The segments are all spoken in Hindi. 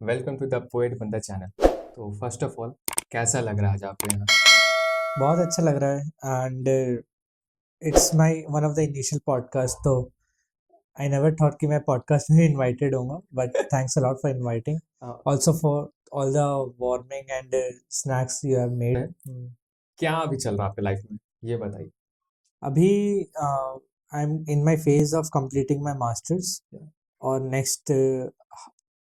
वेलकम टू द पोएट बंदा चैनल। तो फर्स्ट ऑफ ऑल कैसा लग रहा है आज आपके यहाँ? बहुत अच्छा लग रहा है and it's my one of the initial podcast. तो आई नेवर थॉट कि मैं पॉडकास्ट में इनवाइटेड होऊंगा, but thanks a lot for inviting, a, also for all the warming and snacks you have made. क्या अभी चल रहा है आपके लाइफ में, ये बताइए। अभी I am in my phase of completing my masters, और नेक्स्ट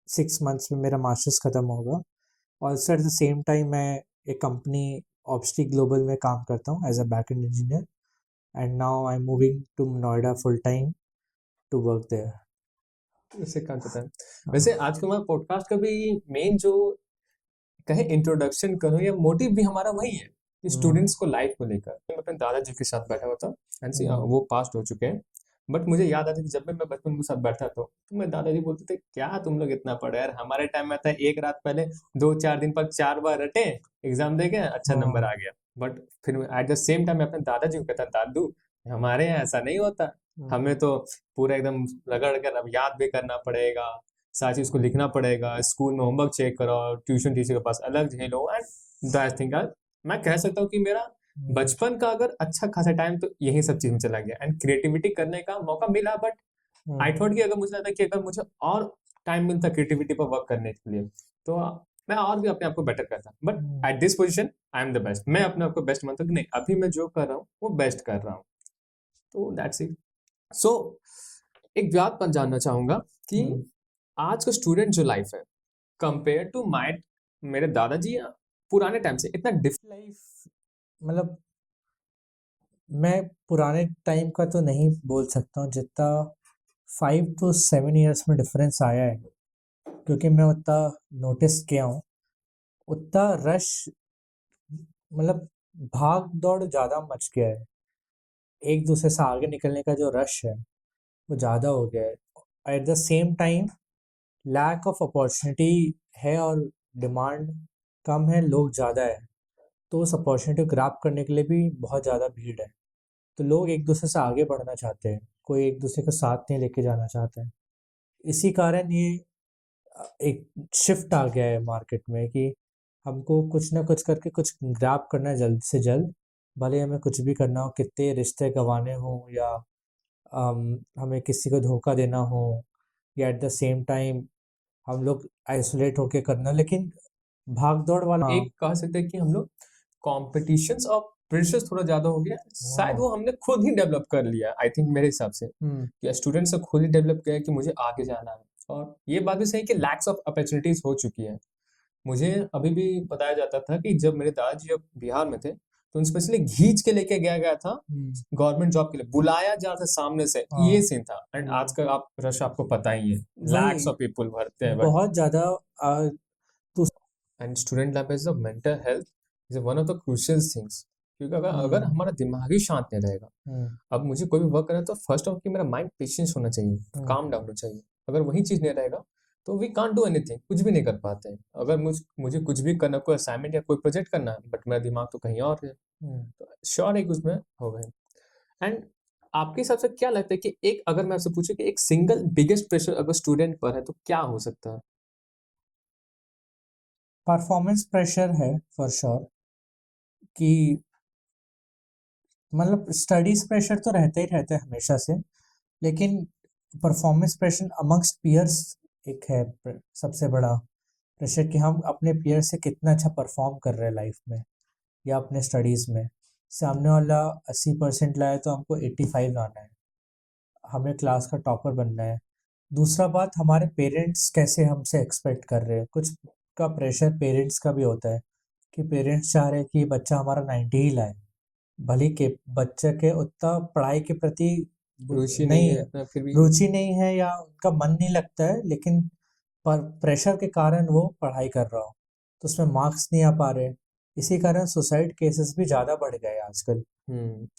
6 मंथ्स में मेरा मास्टर्स ख़त्म होगा। Also at the same time मैं एक कंपनी ऑब्स्टी ग्लोबल में काम करता हूँ as a back end engineer, and now I'm moving to Noida full time to work there. उससे काम करता है। वैसे आज का हमारा पॉडकास्ट का भी मेन जो कहे इंट्रोडक्शन करो या मोटिव भी हमारा वही है कि स्टूडेंट्स को लाइफ को लेकर। मैं अपने दादाजी के साथ बैठा हुआ था एंड वो पास्ट हो चुके हैं, बट मुझे याद आता है कि जब भी मैं बचपन के साथ बैठा था तो मैं दादाजी बोलते थे क्या तुम लोग इतना पढ़े यार, हमारे टाइम में था एक रात पहले 2-4 दिन पर 4 बार रटे, एग्जाम दे गए अच्छा नंबर आ गया। बट फिर एट द सेम टाइम मैं अपने दादाजी को कहता दादू हमारे यहाँ ऐसा नहीं होता, हमें तो पूरा एकदम रगड़ कर अब याद भी करना पड़ेगा, सारी चीज को लिखना पड़ेगा, स्कूल में होमवर्क चेक करो, ट्यूशन टीचर के पास अलग झेलो एंड दैट थिंग। मैं कह सकता हूँ कि मेरा बचपन का अगर अच्छा खासा टाइम तो यही सब चीज में चला गया एंड क्रिएटिविटी करने का मौका मिला। बट आई थॉट कि अगर मुझे लगता कि अगर मुझे और टाइम मिलता क्रिएटिविटी पर वर्क करने के लिए तो मैं और भी अपने आप को बेटर करता। But at this position I am the best, मैं अपने आप को बेस्ट मानता हूँ कि नहीं अभी मैं जो कर रहा हूँ वो बेस्ट कर रहा हूँ। तो दैट्स इट। सो एक बात पर जानना चाहूंगा कि आज का स्टूडेंट जो लाइफ है कंपेयर टू माय मेरे दादाजी या पुराने टाइम से इतना डिफरेंट लाइफ, मतलब मैं पुराने टाइम का तो नहीं बोल सकता हूँ जितना 5 to 7 years में डिफरेंस आया है, क्योंकि मैं उतना नोटिस किया हूँ। उतना रश, मतलब भाग दौड़ ज़्यादा मच गया है। एक दूसरे से आगे निकलने का जो रश है वो ज़्यादा हो गया है। At the same time lack of opportunity है और डिमांड कम है, लोग ज़्यादा है, तो उस अपॉर्चुनिटी को ग्रैब करने के लिए भी बहुत ज़्यादा भीड़ है। तो लोग एक दूसरे से आगे बढ़ना चाहते हैं, कोई एक दूसरे को साथ नहीं लेके जाना चाहता है। इसी कारण ये एक शिफ्ट आ गया है मार्केट में कि हमको कुछ ना कुछ करके कुछ ग्रैब करना है जल्द से जल्द, भले हमें कुछ भी करना हो, कितने रिश्ते गंवाने हों या हमें किसी को धोखा देना हो, या एट द सेम टाइम हम लोग आइसोलेट होके करना, लेकिन भाग दौड़ वाला। एक कह सकते हैं कि हम लोग कॉम्पिटिशन्स और प्रेशर थोड़ा ज्यादा हो गया, शायद वो हमने खुद ही डेवलप कर लिया। आई थिंक मेरे हिसाब से कि स्टूडेंट्स ने खुद ही डेवलप किया है कि मुझे आगे जाना है। और ये बात भी सही कि लैक्स ऑफ अपॉर्चुनिटीज हो चुकी है। मुझे अभी भी बताया जाता था कि जब मेरे दादाजी जब बिहार में थे तो उन स्पेशली घींच के लेके गया गया था गवर्नमेंट जॉब के लिए, बुलाया जा रहा था सामने से, ये सीन था। एंड आज का आप रश आपको पता ही है, लैक्स ऑफ पीपल भरते हैं। बट बहुत ज़्यादा। तो and student life is the mental health is one of the crucial things, क्योंकि अगर अगर हमारा दिमाग ही शांत नहीं रहेगा, अब मुझे कोई भी वर्क करना है तो फर्स्ट ऑफ कि मेरा माइंड पेशेंस होना चाहिए, काम डाउन होना चाहिए। अगर वही चीज नहीं रहेगा तो वी कांट डू एनीथिंग, कुछ भी नहीं कर पाते हैं। अगर मुझे कुछ भी करना, कोई असाइनमेंट या कोई प्रोजेक्ट करना है बट मेरा दिमाग तो कहीं और है, तो श्योर है कि उसमें हो गए। एंड आपके हिसाब से क्या लगता है कि एक अगर मैं आपसे पूछूं कि एक सिंगल बिगेस्ट प्रेशर अगर स्टूडेंट पर है तो क्या हो सकता है? परफॉर्मेंस प्रेशर है फॉर श्योर, कि मतलब स्टडीज प्रेशर तो रहता ही रहता है हमेशा से, लेकिन परफॉर्मेंस प्रेशर अमंगस्ट पीयर्स एक है सबसे बड़ा प्रेशर, कि हम अपने पीयर से कितना अच्छा परफॉर्म कर रहे हैं लाइफ में या अपने स्टडीज़ में। सामने वाला 80% लाया तो हमको 85 लाना है, हमें क्लास का टॉपर बनना है। दूसरा बात, हमारे पेरेंट्स कैसे हमसे एक्सपेक्ट कर रहे हैं। कुछ का प्रेशर पेरेंट्स का भी होता है कि पेरेंट्स चाह रहे हैं कि बच्चा हमारा 90 ही लाए, भले के बच्चे के उतना पढ़ाई के प्रति रुचि नहीं नहीं है अपना फिर भी। रुचि नहीं है या उनका मन नहीं लगता है, लेकिन पर प्रेशर के कारण वो पढ़ाई कर रहा हो तो उसमें मार्क्स नहीं आ पा रहे। इसी कारण सुसाइड केसेस भी ज़्यादा बढ़ गए आजकल।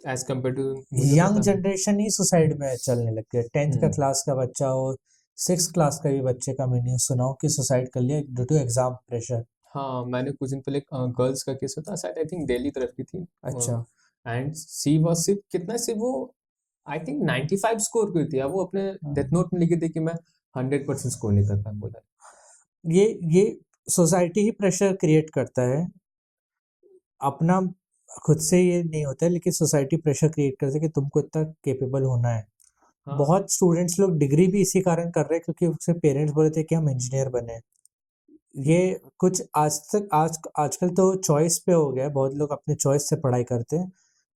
एज कम्पेयर टू मुझे यंग पता है। जनरेशन ही सुसाइड में चलने लग गया। 10th का क्लास का बच्चा हो, 6th क्लास का भी बच्चे का मैंने सुना हो कि सुसाइड कर लिया ड्यू टू एग्जाम प्रेशर। हाँ, मैंने कुछ दिन पहले गर्ल्स का केस था, शायद आई थिंक दिल्ली तरफ की थी। अच्छा। एंड सी वाज सिर्फ कितना, सिर्फ वो आई थिंक 95 स्कोर की थी। अब वो अपने डेथ नोट में लिखी थी कि मैं 100% स्कोर नहीं कर पाया, बोला ये सोसाइटी ही प्रेशर क्रिएट करता है, अपना खुद से ये नहीं होता है, लेकिन सोसाइटी प्रेशर क्रिएट करती है कि तुमको इतना कैपेबल होना है। हाँ बहुत स्टूडेंट्स लोग डिग्री भी इसी कारण कर रहे हैं क्योंकि उसके पेरेंट्स बोले थे कि हम इंजीनियर बने। ये कुछ आजकल तो चॉइस पे हो गया है, बहुत लोग अपने चॉइस से पढ़ाई करते हैं,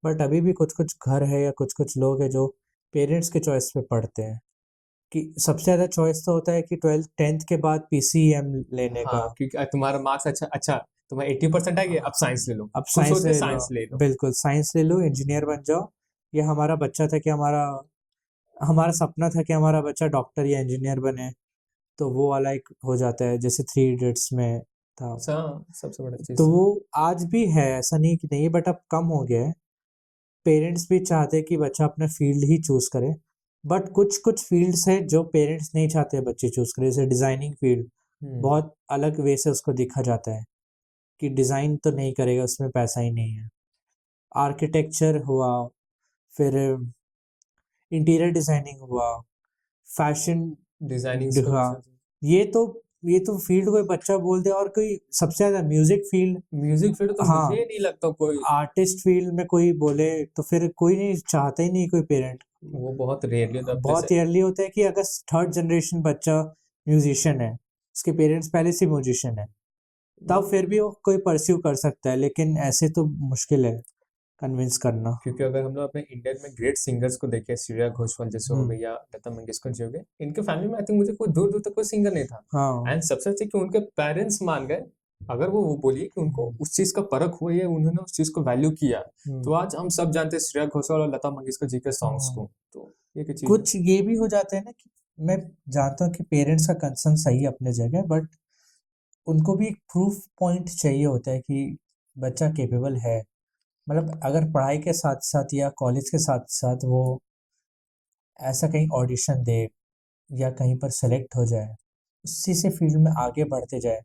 बट अभी भी कुछ कुछ घर है या कुछ कुछ लोग हैं जो पेरेंट्स के चॉइस पे पढ़ते हैं। कि सबसे ज़्यादा चॉइस तो होता है कि 10th के बाद पीसीएम लेने का। हाँ, क्योंकि तुम्हारा मार्क्स अच्छा अच्छा, तुम्हारा 80% आ गया, अब साइंस ले लो, अब खुश साइंस होके ले लो, साइंस ले लो। बिल्कुल साइंस ले लो, इंजीनियर बन जाओ। ये हमारा बच्चा था कि हमारा हमारा सपना था कि हमारा बच्चा डॉक्टर या इंजीनियर बने, तो वो वाला एक हो जाता है जैसे थ्री इडियट्स में था। सबसे बड़ा तो चीज। वो आज भी है, ऐसा नहीं कि नहीं है, बट अब कम हो गया है। पेरेंट्स भी चाहते हैं कि बच्चा अपना फील्ड ही चूज करे, बट कुछ कुछ फील्ड्स है जो पेरेंट्स नहीं चाहते बच्चे चूज करें, जैसे डिजाइनिंग फील्ड हम्म। बहुत अलग वे से उसको देखा जाता है कि डिजाइन तो नहीं करेगा, उसमें पैसा ही नहीं है। आर्किटेक्चर हुआ, फिर इंटीरियर डिजाइनिंग हुआ, फैशन डिजाइनिंग को भी हुआ, ये तो ये तो फील्ड कोई बच्चा बोल दे। और कोई सबसे ज्यादा म्यूजिक फील्ड, म्यूजिक फील्ड तो हाँ, मुझे नहीं लगता कोई, आर्टिस्ट फील्ड में कोई बोले तो फिर कोई नहीं चाहता ही नहीं, कोई पेरेंट। वो बहुत रेयरली होता है। बहुत जैसे ईयरली होता है कि अगर थर्ड जनरेशन बच्चा म्यूजिशियन है, उसके पेरेंट्स पहले से म्यूजिशियन है, तब फिर भी वो कोई परस्यू कर सकता है, लेकिन ऐसे तो मुश्किल है कन्विंस करना। क्योंकि अगर हम लोग अपने इंडियन में ग्रेट सिंगर्स को देखें, श्रेया घोषाल जैसे हो हम्म। गई या लता मंगेशकर जी हो गए, इनके फैमिली में आई थिंक मुझे कोई दूर दूर तक कोई सिंगर नहीं था। हाँ। एंड सबसे अच्छी कि उनके पेरेंट्स मान गए, अगर वो बोलिए कि उनको उस चीज का परख हुआ है, उन्होंने उस चीज को वैल्यू किया, तो हम्म। आज हम सब जानते हैं श्रेया घोषाल और लता मंगेशकर जी के सॉन्ग्स हाँ। को। तो ये की चीज है। कुछ ये भी हो जाता है ना कि मैं जानता हूँ कि पेरेंट्स का कंसर्न सही है अपने जगह, बट उनको भी एक प्रूफ पॉइंट चाहिए होता है कि बच्चा केपेबल है। मतलब अगर पढ़ाई के साथ साथ या कॉलेज के साथ साथ वो ऐसा कहीं ऑडिशन दे या कहीं पर सेलेक्ट हो जाए, उसी से फील्ड में आगे बढ़ते जाए,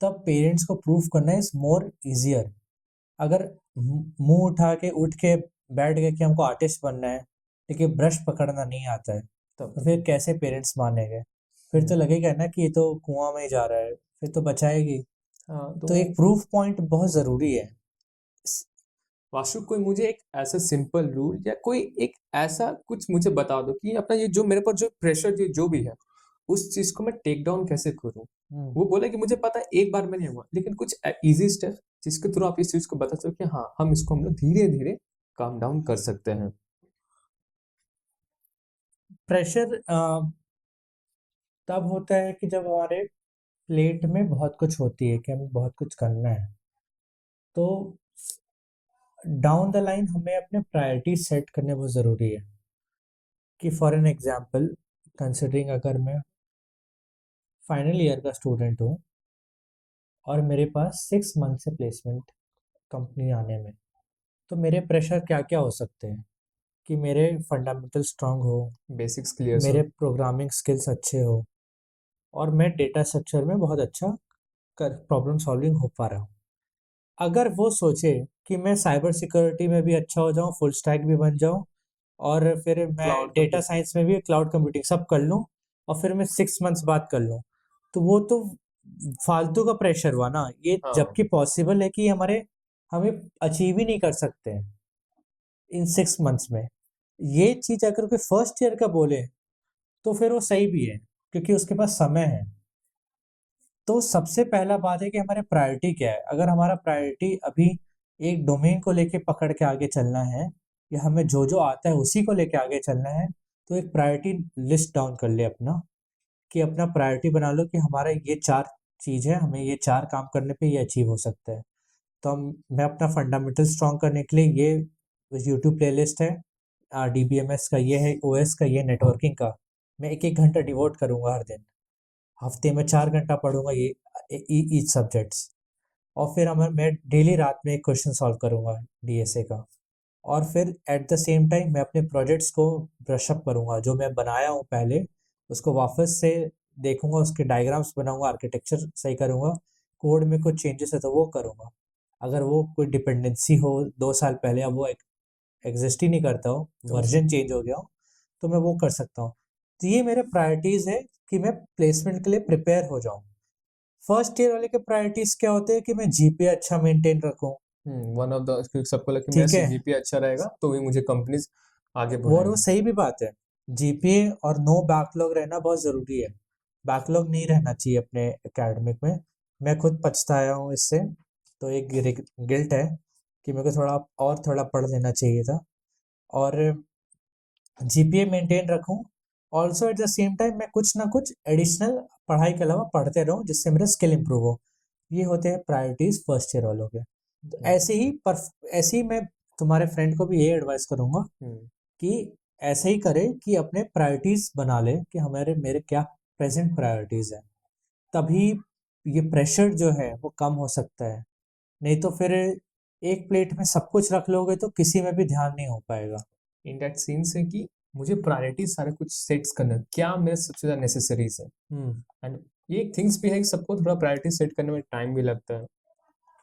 तब पेरेंट्स को प्रूफ करना इज मोर इजियर। अगर मुंह उठ के बैठ गए कि हमको आर्टिस्ट बनना है, लेकिन ब्रश पकड़ना नहीं आता है, तब तो तो फिर कैसे पेरेंट्स मानेंगे? फिर तो लगेगा ना कि ये तो कुआं में ही जा रहा है, फिर तो बचाएगी। हाँ तो तो एक प्रूफ पॉइंट बहुत जरूरी है। वाशु, कोई मुझे एक ऐसा सिंपल रूल या कोई एक ऐसा कुछ मुझे बता दो कि अपना ये जो मेरे पर जो प्रेशर जो भी है, उस चीज को मैं टेक डाउन कैसे करूं। हम्म। वो बोला कि मुझे पता है एक बार में नहीं हुआ, लेकिन कुछ इजी स्टेप जिसके थ्रू आप इस चीज को बता सको कि हाँ, हम लोग धीरे धीरे काम डाउन कर सकते हैं। प्रेशर तब होता है कि जब हमारे प्लेट में बहुत कुछ होती है कि हमें बहुत कुछ करना है, तो डाउन द लाइन हमें अपने प्रायोरिटी सेट करने बहुत ज़रूरी है। कि फॉर एन एग्जांपल, कंसिडरिंग अगर मैं फाइनल ईयर का स्टूडेंट हूँ और मेरे पास 6 मंथ से प्लेसमेंट कंपनी आने में, तो मेरे प्रेशर क्या क्या हो सकते हैं कि मेरे फंडामेंटल स्ट्रांग हो, बेसिक्स क्लियर मेरे हो। प्रोग्रामिंग स्किल्स अच्छे हो, और मैं डेटा स्ट्रक्चर में बहुत अच्छा कर प्रॉब्लम सॉल्विंग हो पा रहा हूँ। अगर वो सोचे कि मैं साइबर सिक्योरिटी में भी अच्छा हो जाऊँ, फुल स्टैक भी बन जाऊँ, और फिर मैं क्लाउड डेटा कंप्यूटिंग। साइंस में भी क्लाउड कंप्यूटिंग सब कर लूँ, और फिर मैं 6 मंथ्स बाद कर लूँ, तो वो तो फालतू का प्रेशर हुआ ना ये। हाँ जबकि पॉसिबल है कि हमें अचीव ही नहीं कर सकते हैं इन 6 मंथ्स में। ये चीज अगर कोई फर्स्ट ईयर का बोले तो फिर वो सही भी है, क्योंकि उसके पास समय है। तो सबसे पहला बात है कि हमारे प्रायोरिटी क्या है। अगर हमारा प्रायोरिटी अभी एक डोमेन को लेके पकड़ के आगे चलना है, या हमें जो जो आता है उसी को लेके आगे चलना है, तो एक प्रायोरिटी लिस्ट डाउन कर ले अपना, कि अपना प्रायोरिटी बना लो कि हमारा ये 4 चीज है, हमें ये 4 काम करने पे ये अचीव हो सकता है। तो मैं अपना फंडामेंटल स्ट्रॉन्ग करने के लिए ये यूट्यूब प्लेलिस्ट है, डीबीएमएस का ये है, ओएस का ये, नेटवर्किंग का मैं एक एक घंटा डिवोट करूंगा हर दिन। हफ्ते में 4 घंटा पढ़ूंगा ये ईच सब्जेक्ट्स। और फिर मैं डेली रात में एक क्वेश्चन सॉल्व करूंगा डीएसए का। और फिर एट द सेम टाइम मैं अपने प्रोजेक्ट्स को ब्रश अप करूंगा, जो मैं बनाया हूँ पहले उसको वापस से देखूंगा, उसके डायग्राम्स बनाऊंगा, आर्किटेक्चर सही करूंगा, कोड में कुछ चेंजेस है तो वो करूंगा। अगर वो कोई डिपेंडेंसी हो 2 साल पहले, अब वो एग्जिस्ट ही नहीं करता हो, तो वर्जन चेंज हो गया हो, तो मैं वो कर सकता हूँ। तो ये मेरे प्रायोरिटीज है कि मैं प्लेसमेंट के लिए प्रिपेयर हो जाऊँ। फर्स्ट ईयर वाले के प्रायोरिटीज क्या होते हैं कि मैं जीपीए अच्छा मेंटेन रखूं, वन ऑफ द सबको लगे ठीक मेरा है, जीपीए अच्छा रहेगा तो भी मुझे कंपनीज आगे और वो बुलाएंगी। सही भी बात है। जीपीए और नो बैकलॉग रहना बहुत जरूरी है। बैकलॉग नहीं रहना चाहिए अपने एकेडमिक में। मैं खुद पछताया हूँ इससे, तो एक गिल्ट है कि मेरे को थोड़ा पढ़ लेना चाहिए था, और जीपीए मेंटेन रखूं। Also at the same time मैं कुछ ना कुछ एडिशनल पढ़ाई के अलावा पढ़ते रहूं जिससे मेरा स्किल इंप्रूव हो। ये होते हैं प्रायोरिटीज फर्स्ट ईयर वालों के। तो ऐसे ही मैं तुम्हारे फ्रेंड को भी ये एडवाइस करूंगा कि ऐसे ही करे कि अपने प्रायोरिटीज बना ले कि हमारे मेरे क्या प्रेजेंट प्रायोरिटीज है। तभी ये प्रेशर जो है वो कम हो सकता है। नहीं तो फिर एक प्लेट में सब कुछ रख लोगे तो किसी में भी ध्यान नहीं हो पाएगा। इन दैट सेंस है कि मुझे प्रायोरिटी सारा कुछ सेट्स करना है, क्या मेरे सबसे ज्यादा नेसेसरीज है। एंड ये एक थिंग्स भी है कि सबको थोड़ा प्रायोरिटी सेट करने में टाइम भी लगता है,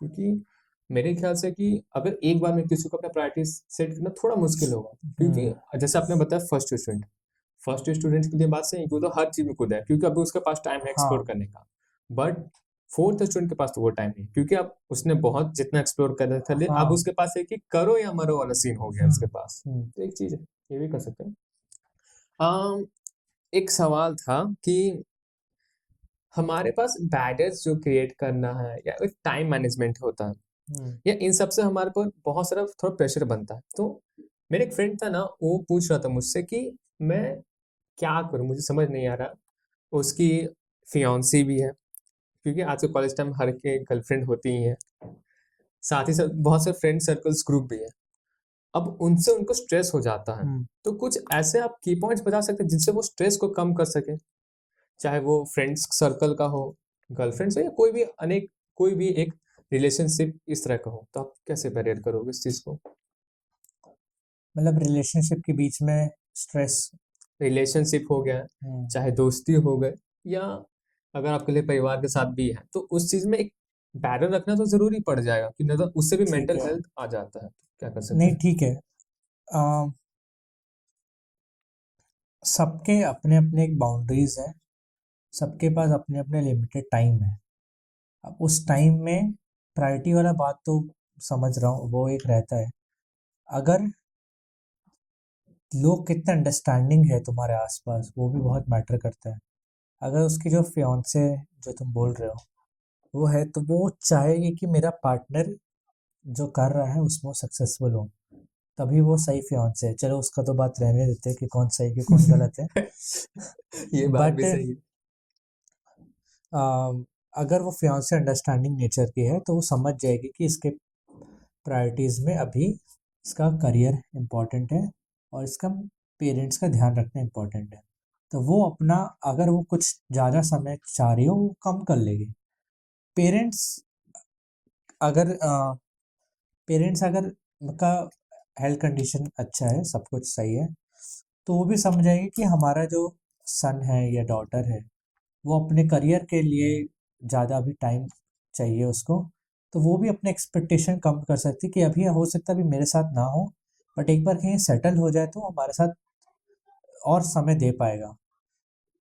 क्योंकि मेरे ख्याल से कि अगर एक बार में किसी को अपना प्रायोरिटी सेट करना थोड़ा मुश्किल होगा, क्योंकि जैसे आपने बताया फर्स्ट स्टूडेंट के लिए बात सही है, क्योंकि तो हर चीज में खुद है, क्योंकि अभी उसके पास टाइम है एक्सप्लोर हाँ, करने का। बट फोर्थ स्टूडेंट के पास तो वो टाइम नहीं, क्योंकि अब उसने बहुत जितना एक्सप्लोर कर था, अब हाँ, उसके पास है कि करो या मरो वाला सीन हो गया उसके हम्म, पास। हम्म, तो एक चीज है, ये भी कर सकते हैं। आम, एक सवाल था कि हमारे पास बैरियर्स जो क्रिएट करना है या एक टाइम मैनेजमेंट होता है, हम्म, या इन सब से हमारे पर बहुत सारा थोड़ा प्रेशर बनता है। तो मेरे एक फ्रेंड था ना, वो पूछ रहा था मुझसे कि मैं क्या करूं, मुझे समझ नहीं आ रहा। उसकी फियांसी भी है, क्योंकि आज के कॉलेज टाइम हर के गर्लफ्रेंड होती ही है, साथ ही साथ बहुत से फ्रेंड सर्कल्स ग्रुप भी है। अब उनसे उनको स्ट्रेस हो जाता है। हम्म। तो कुछ ऐसे आप की पॉइंट्स बता सकते हैं जिनसे वो स्ट्रेस को कम कर सके, चाहे वो फ्रेंड्स सर्कल का हो, गर्लफ्रेंड से, या कोई भी अनेक कोई भी एक रिलेशनशिप इस तरह का हो। तो आप कैसे बैरियर करोगे इस चीज को? मतलब रिलेशनशिप के बीच में स्ट्रेस। रिलेशनशिप हो गया, हम्म, चाहे दोस्ती हो गए, या अगर आपके लिए परिवार के साथ भी है, तो उस चीज में एक बैरियर रखना तो जरूरी पड़ जाएगा, कि नहीं तो उससे भी ठीक मेंटल है। हेल्थ आ जाता है। तो क्या कर सकते नहीं, हैं? ठीक है। सबके अपने अपने एक बाउंड्रीज हैं। सबके पास अपने अपने लिमिटेड टाइम है। अब उस टाइम में प्रायोरिटी वाला बात तो समझ रहा हूँ, वो एक रहता है। अगर लोग कितने अंडरस्टैंडिंग है तुम्हारे आसपास, वो भी बहुत मैटर करता है। अगर उसकी जो फियांसे जो तुम बोल रहे हो वो है, तो वो चाहेगी कि मेरा पार्टनर जो कर रहा है उसमें वो सक्सेसफुल हो, तभी वो सही फियांसे है। चलो उसका तो बात रहने देते हैं कि कौन सही कि कौन गलत है। ये बात बट भी सही है। अगर वो फियांसे अंडरस्टैंडिंग नेचर की है तो वो समझ जाएगी कि इसके प्रायोरिटीज़ में अभी इसका करियर इम्पोर्टेंट है और इसका पेरेंट्स का ध्यान रखना इम्पोर्टेंट है। तो वो अपना, अगर वो कुछ ज़्यादा समय चाह रही हो वो कम कर लेगी। पेरेंट्स अगर पेरेंट्स अगर का हेल्थ कंडीशन अच्छा है, सब कुछ सही है, तो वो भी समझेंगे कि हमारा जो सन है या डॉटर है वो अपने करियर के लिए ज़्यादा भी टाइम चाहिए उसको। तो वो भी अपने एक्सपेक्टेशन कम कर सकती है कि अभी हो सकता है अभी मेरे साथ ना हो, बट एक बार कहीं सेटल हो जाए तो हमारे साथ और समय दे पाएगा।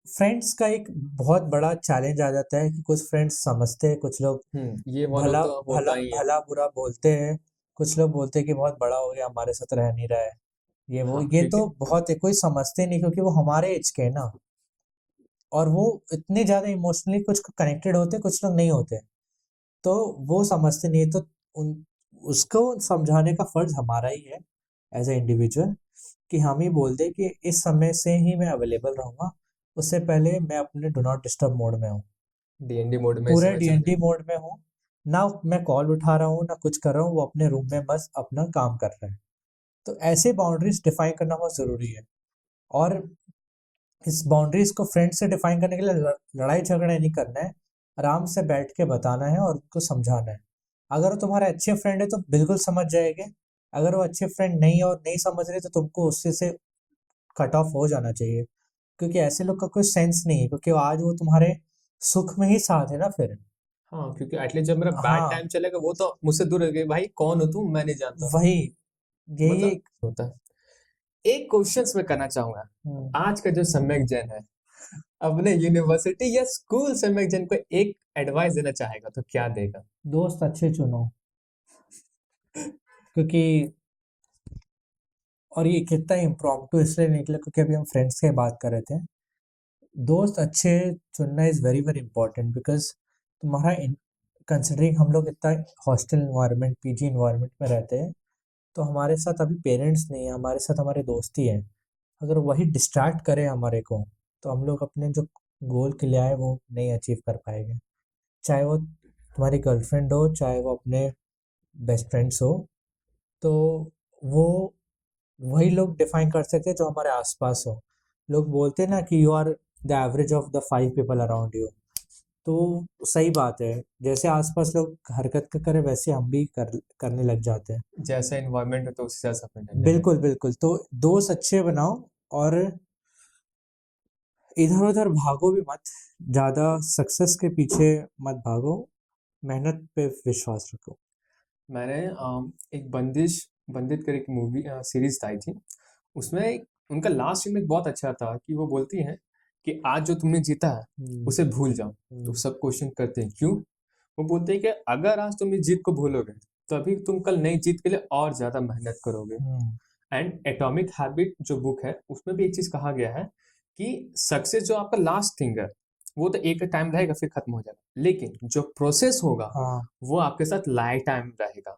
फ्रेंड्स का एक बहुत बड़ा चैलेंज आ जाता है कि कुछ फ्रेंड्स समझते हैं, कुछ लोग ये वन ऑफ भला द भला होता ही है। भला बुरा बोलते हैं। कुछ लोग बोलते हैं कि बहुत बड़ा हो गया, हमारे साथ रह नहीं रहा है, ये वो, हाँ, ये क्योंकि तो बहुत है, कोई समझते नहीं क्योंकि वो हमारे एज के हैं ना। और वो इतने ज़्यादा इमोशनली कुछ कनेक्टेड होते, कुछ लोग नहीं होते। तो वो समझते नहीं है, तो उन उसको समझाने का फर्ज हमारा ही है एज ए इंडिविजुअल, कि हम ही बोल दे कि इस समय से ही मैं अवेलेबल रहूंगा। उससे पहले मैं अपने डू नॉट डिस्टर्ब मोड में हूँ, डीएनडी मोड में इस पूरे समय चल रहे डीएनडी मोड में हूँ। ना मैं कॉल उठा रहा हूँ ना कुछ कर रहा हूँ, वो अपने रूम में बस अपना काम कर रहे हैं। तो ऐसे बाउंड्रीज डिफाइन करना बहुत ज़रूरी है। और इस बाउंड्रीज को फ्रेंड से डिफाइन करने के लिए लड़ाई झगड़ा नहीं करना है। आराम से बैठ के बताना है और उनको समझाना है। अगर वो तुम्हारे अच्छे फ्रेंड है तो बिल्कुल समझ जाएंगे। अगर वो अच्छे फ्रेंड नहीं है और नहीं समझ रहे तो तुमको उससे से कट ऑफ हो जाना चाहिए, क्योंकि ऐसे लोग का कोई सेंस नहीं है, क्योंकि आज वो तुम्हारे सुख में ही साथ है ना फिर। हाँ, क्योंकि एटलीस्ट जब मेरा बैड हाँ, टाइम चलेगा वो तो मुझसे दूर रह गए, भाई कौन हो तुम, मैं नहीं जानता। वही, यही मतलब एक। होता है। एक क्वेश्चंस मैं करना चाहूंगा। हम्म, आज का जो सम्यक जैन है, अपने यूनिवर्सिटी या स्कूल सम्यक जैन को एक एडवाइस देना चाहेगा तो क्या देगा? दोस्त अच्छे चुनो, क्योंकि और ये कितना इम्प्रॉम्प्टू इसलिए निकला क्योंकि अभी हम फ्रेंड्स की बात कर रहे थे। दोस्त अच्छे चुनना is very very important, because तुम्हारा कंसिडरिंग हम लोग इतना हॉस्टल इन्वायरमेंट, पीजी इन्वायरमेंट में रहते हैं, तो हमारे साथ अभी पेरेंट्स नहीं है, हमारे साथ हमारे दोस्त ही हैं। अगर वही डिस्ट्रैक्ट करे हमारे को, तो हम लोग अपने जो गोल के लिए आए वो नहीं अचीव कर पाएंगे। चाहे वो तुम्हारी गर्लफ्रेंड हो, चाहे वो अपने बेस्ट फ्रेंड्स हो, तो वो वही लोग डिफाइन कर सकते हैं जो हमारे आसपास हो। लोग बोलते हैं ना कि you are the average of the 5 people around you, तो सही बात है। जैसे आसपास लोग हरकत करें वैसे हम भी करने लग जाते हैं। जैसा इन्वायरमेंट है तो उसी हिसाब से अपने ढलने बिल्कुल बिल्कुल, तो दोस्त अच्छे बनाओ और इधर उधर भागो भी मत, ज़्यादा सक्सेस के पीछे मत भागो, मेहनत पे विश्वास रखो। मैंने एक बंदित कर एक मूवी सीरीज आई थी। उसमें उनका लास्ट सीन में बहुत अच्छा था कि वो बोलती हैं कि आज जो तुमने जीता है उसे भूल जाओ। तो सब क्वेश्चन करते हैं क्यों? वो बोलते हैं कि अगर आज तुम इस जीत को भूलोगे तो अभी तुम कल नई जीत के लिए और ज्यादा मेहनत करोगे। एंड एटॉमिक हैबिट जो बुक है उसमें भी एक चीज कहा गया है कि सक्सेस जो आपका लास्ट थिंग है वो तो एक टाइम रहेगा फिर खत्म हो जाएगा, लेकिन जो प्रोसेस होगा हाँ वो आपके साथ लाइफ टाइम रहेगा।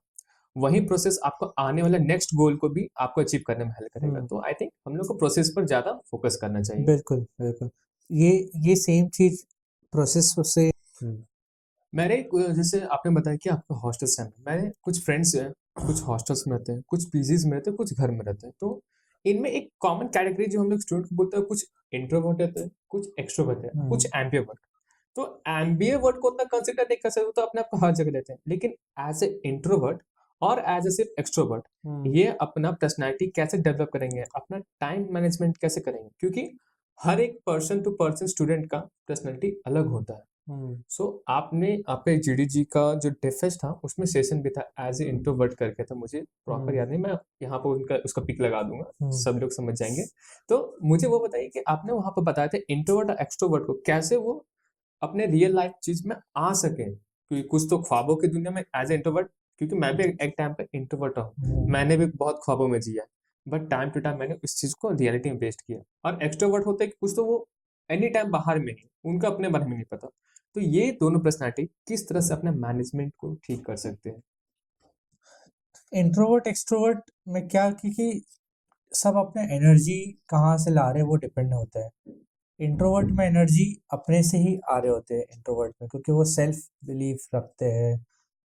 वही प्रोसेस आपको आने वाले नेक्स्ट गोल को भी आपको अचीव करने में हेल्प करेगा। तो आई थिंक हम लोग को प्रोसेस पर ज्यादा फोकस करना चाहिए। बिल्कुल बिल्कुल, ये सेम चीज प्रोसेस से मैंने जैसे आपने बताया कि आपका हॉस्टल से मैंने कुछ फ्रेंड्स हैं, कुछ हॉस्टल्स में रहते हैं, कुछ पीजीज में रहते हैं, कुछ घर में रहते हैं। तो इनमें एक कॉमन कैटेगरी जो हम लोग स्टूडेंट को बोलते हैं, कुछ इंट्रोवर्ट रहते हैं, कुछ एक्सट्रोवर्ट है, कुछ एम्बिवर्ट। तो एम्बिवर्ट को उतना कंसिडर नहीं कर सकते, तो अपने आप को हर जगह लेते हैं। लेकिन एज ए इंट्रोवर्ट और एज ए सिर्फ एक्सट्रोवर्ट ये अपना पर्सनैलिटी कैसे डेवलप करेंगे, अपना टाइम मैनेजमेंट कैसे करेंगे, क्योंकि हर एक पर्सन टू पर्सन स्टूडेंट का पर्सनैलिटी अलग होता है। सो आपने आपके जीडीजी का जो डिफेंस था उसमें सेशन भी था एज ए इंट्रोवर्ट करके था, मुझे प्रॉपर याद नहीं, मैं यहाँ पर उनका उसका पिक लगा दूंगा, सब लोग समझ जाएंगे। तो मुझे वो बताइए कि आपने वहां पर बताया था इंट्रोवर्ट और एक्सट्रोवर्ट को कैसे वो अपने रियल लाइफ चीज में आ सके, क्योंकि कुछ तो ख्वाबों की दुनिया में एज ए इंट्रोवर्ट, क्योंकि मैं भी एक टाइम पे इंट्रोवर्ट हूँ, मैंने भी बहुत ख्वाबों में जिया, बट टाइम टू टाइम मैंने इस चीज को रियलिटी में पेस्ट किया। और एक्सट्रोवर्ट होते हैं कि कुछ तो वो एनी टाइम बाहर में ही, उनका अपने बारे में नहीं पता। तो ये दोनों पर्सनालिटी किस तरह से अपने मैनेजमेंट को ठीक कर सकते हैं? इंट्रोवर्ट एक्सट्रोवर्ट में क्या, क्योंकि सब अपने एनर्जी कहाँ से ला रहे हैं वो डिपेंड होता है। इंट्रोवर्ट में एनर्जी अपने से ही आ रहे होते हैं इंट्रोवर्ट में, क्योंकि वो सेल्फ बिलीफ रखते हैं,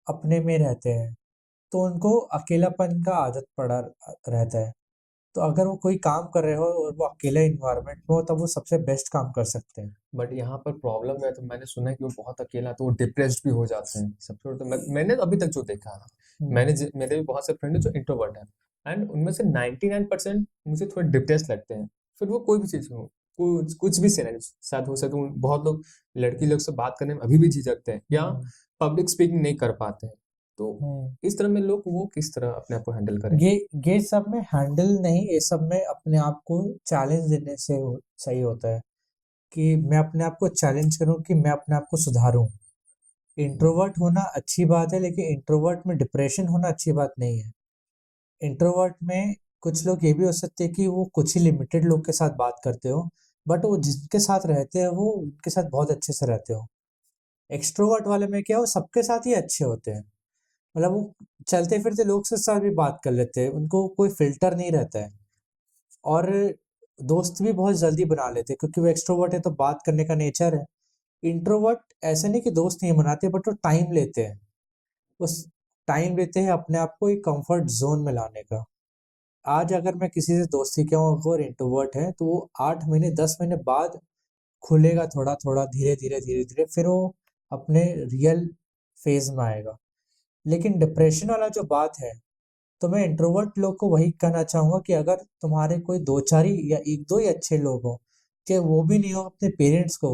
अपने में रहते हैं, तो उनको अकेलापन का आदत पड़ा रहता है। तो अगर वो कोई काम कर रहे हो और वो अकेले इन्वायरमेंट में हो, तब वो सबसे बेस्ट काम कर सकते हैं। बट यहाँ पर प्रॉब्लम है, तो मैंने सुना है कि वो बहुत अकेला तो वो डिप्रेस्ड भी हो जाते हैं सबसे बड़ा। तो मैंने अभी तक जो देखा है, मेरे भी बहुत से फ्रेंड है जो इंट्रोवर्ट है, एंड उनमें से 99% मुझे थोड़े डिप्रेस लगते हैं। फिर वो कोई भी चीज हो, कुछ भी से शायद हो सकता है, बहुत लोग लड़की लोग से बात करने में अभी भी झिझकते हैं या पब्लिक स्पीकिंग नहीं कर पाते हैं। तो इस तरह में लोग वो किस तरह अपने आप को हैंडल करें? ये सब में हैंडल नहीं, ये सब में अपने आप को चैलेंज देने से सही होता है कि मैं अपने आप को चैलेंज करूं, कि मैं अपने आप को सुधारूं। इंट्रोवर्ट होना अच्छी बात है, लेकिन इंट्रोवर्ट में डिप्रेशन होना अच्छी बात नहीं है। इंट्रोवर्ट में कुछ लोग ये भी हो सकते हैं कि वो कुछ ही लिमिटेड लोग के साथ बात करते हो, बट वो जिनके साथ रहते हैं वो उनके साथ बहुत अच्छे से रहते हो। एक्सट्रोवर्ट वाले में क्या, वो सबके साथ ही अच्छे होते हैं, मतलब वो चलते फिरते लोग के साथ भी बात कर लेते हैं, उनको कोई फिल्टर नहीं रहता है, और दोस्त भी बहुत जल्दी बना लेते हैं, क्योंकि वो एक्सट्रोवर्ट है तो बात करने का नेचर है। इंट्रोवर्ट ऐसा नहीं कि दोस्त नहीं बनाते, बट वो टाइम लेते हैं, उस टाइम लेते हैं अपने आप को एक कंफर्ट जोन में लाने का। आज अगर मैं किसी से दोस्ती किया हूँ अगर इंट्रोवर्ट है, तो वो 8 महीने 10 महीने बाद खुलेगा, थोड़ा थोड़ा धीरे धीरे धीरे धीरे, फिर वो अपने रियल फेज में आएगा। लेकिन डिप्रेशन वाला जो बात है, तो मैं इंट्रोवर्ट लोग को वही कहना चाहूंगा कि अगर तुम्हारे कोई दो चार ही या एक दो ही अच्छे लोग हो, कि वो भी नहीं हो, अपने पेरेंट्स को,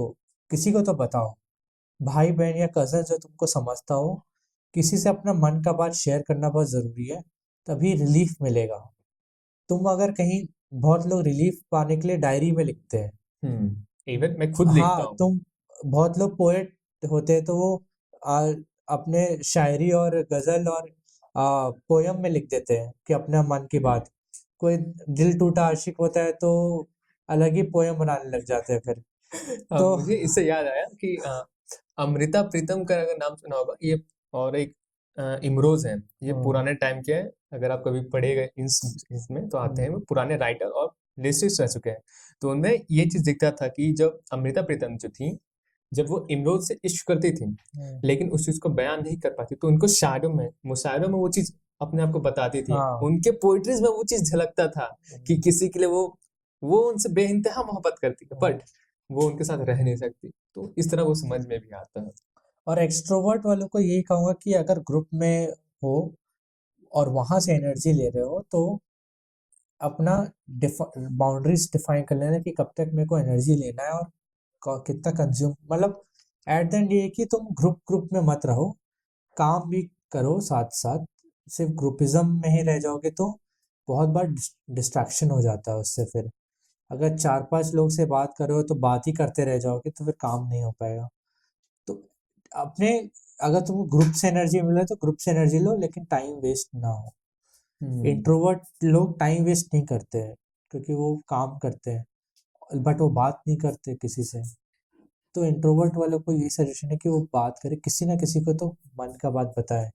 किसी को तो बताओ, भाई बहन या कजन जो तुमको समझता हो, किसी से अपना मन का बात शेयर करना बहुत ज़रूरी है, तभी रिलीफ मिलेगा। तुम अगर कहीं, बहुत लोग रिलीफ पाने के लिए डायरी में लिखते हैं, इवन मैं खुद लिखता हाँ हूँ। तुम, बहुत लोग पोएट होते हैं तो वो आ, अपने शायरी और गजल और पोयम में लिख देते हैं कि अपना मन की बात। कोई दिल टूटा आशिक होता है तो अलग ही पोयम बनाने लग जाते हैं फिर। तो मुझे इससे याद आया कि अमृता प्रीतम का अगर नाम सुना होगा ये, और एक इमरोज है, ये पुराने टाइम के हैं। अगर आप कभी पढ़े गए इसमें तो आते हैं, वो पुराने राइटर और लिरिसिस्ट रह चुके हैं। तो उनमें ये चीज दिखता था कि जब अमृता प्रीतम जो थी, जब वो इमरोज से इश्क करती थी, लेकिन उस चीज को बयान नहीं कर पाती, तो उनको शायरों में, मुशायरों में वो चीज अपने आप को बताती थी। हाँ उनके पोइट्रीज में वो चीज झलकता था कि किसी के लिए वो उनसे बेइंतहा मोहब्बत करती है, बट वो उनके साथ रह नहीं सकती। तो इस तरह वो समझ में भी आता है। और एक्सट्रोवर्ट वालों को यही कहूंगा कि अगर ग्रुप में हो और वहां से एनर्जी ले रहे हो तो अपना बाउंड्रीज डिफाइन कर लेना कि कब तक मेरे को एनर्जी लेना है और कितना कंज्यूम, मतलब एट द एंड ये है कि तुम ग्रुप में मत रहो, काम भी करो साथ साथ। सिर्फ ग्रुपिज्म में ही रह जाओगे तो बहुत बार डिस्ट्रैक्शन हो जाता है उससे। फिर अगर 4-5 लोग से बात करो तो बात ही करते रह जाओगे तो फिर काम नहीं हो पाएगा। तो अपने, अगर तुमको ग्रुप से एनर्जी मिले तो ग्रुप से एनर्जी लो, लेकिन टाइम वेस्ट ना हो। इंट्रोवर्ट लोग टाइम वेस्ट नहीं करते हैं क्योंकि वो काम करते हैं, बट वो बात नहीं करते किसी से। तो इंट्रोवर्ट वालों को यही सजेशन है कि वो बात करे, किसी ना किसी को तो मन का बात बताए।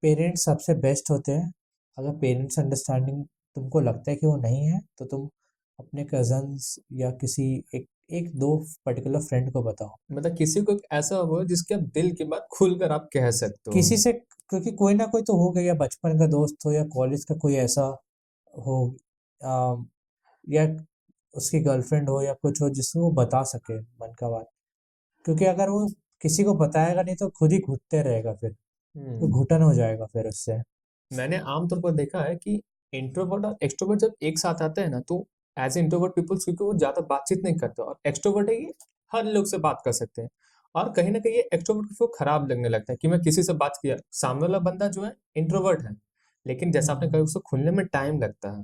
पेरेंट्स सबसे बेस्ट होते हैं। अगर पेरेंट्स अंडरस्टैंडिंग तुमको लगता है कि वो नहीं है तो तुम अपने कजन्स या किसी एक एक दो पर्टिकुलर फ्रेंड को बताओ। मतलब किसी को ऐसा हो जिसके आप दिल की बात खुलकर आप कह सकते हो। किसी से, क्योंकि कोई ना कोई तो होगा, या बचपन का दोस्त हो या कॉलेज का कोई ऐसा हो, आ, या उसकी गर्लफ्रेंड हो या कुछ हो जिसको वो बता सके मन का बात। क्योंकि अगर वो किसी को बताएगा नहीं तो खुद ही घुटते रहेगा फिर, तो घुटन हो जाएगा फिर उससे। मैंने आमतौर पर देखा है कि इंट्रोवर्ट और एक्सट्रोवर्ट जब एक साथ आते हैं ना, तो एज इंट्रोवर्ट पीपल्स, क्योंकि वो ज्यादा बातचीत नहीं करते, और एक्सट्रोवर्ट है ये हर लोग से बात कर सकते हैं। और कहीं ना कहीं ये एक्सट्रोवर्ट को खराब लगने लगता है कि मैं किसी से बात किया, सामने वाला बंदा जो है इंट्रोवर्ट है, लेकिन जैसा आपने कहा उसको खुलने में टाइम लगता है।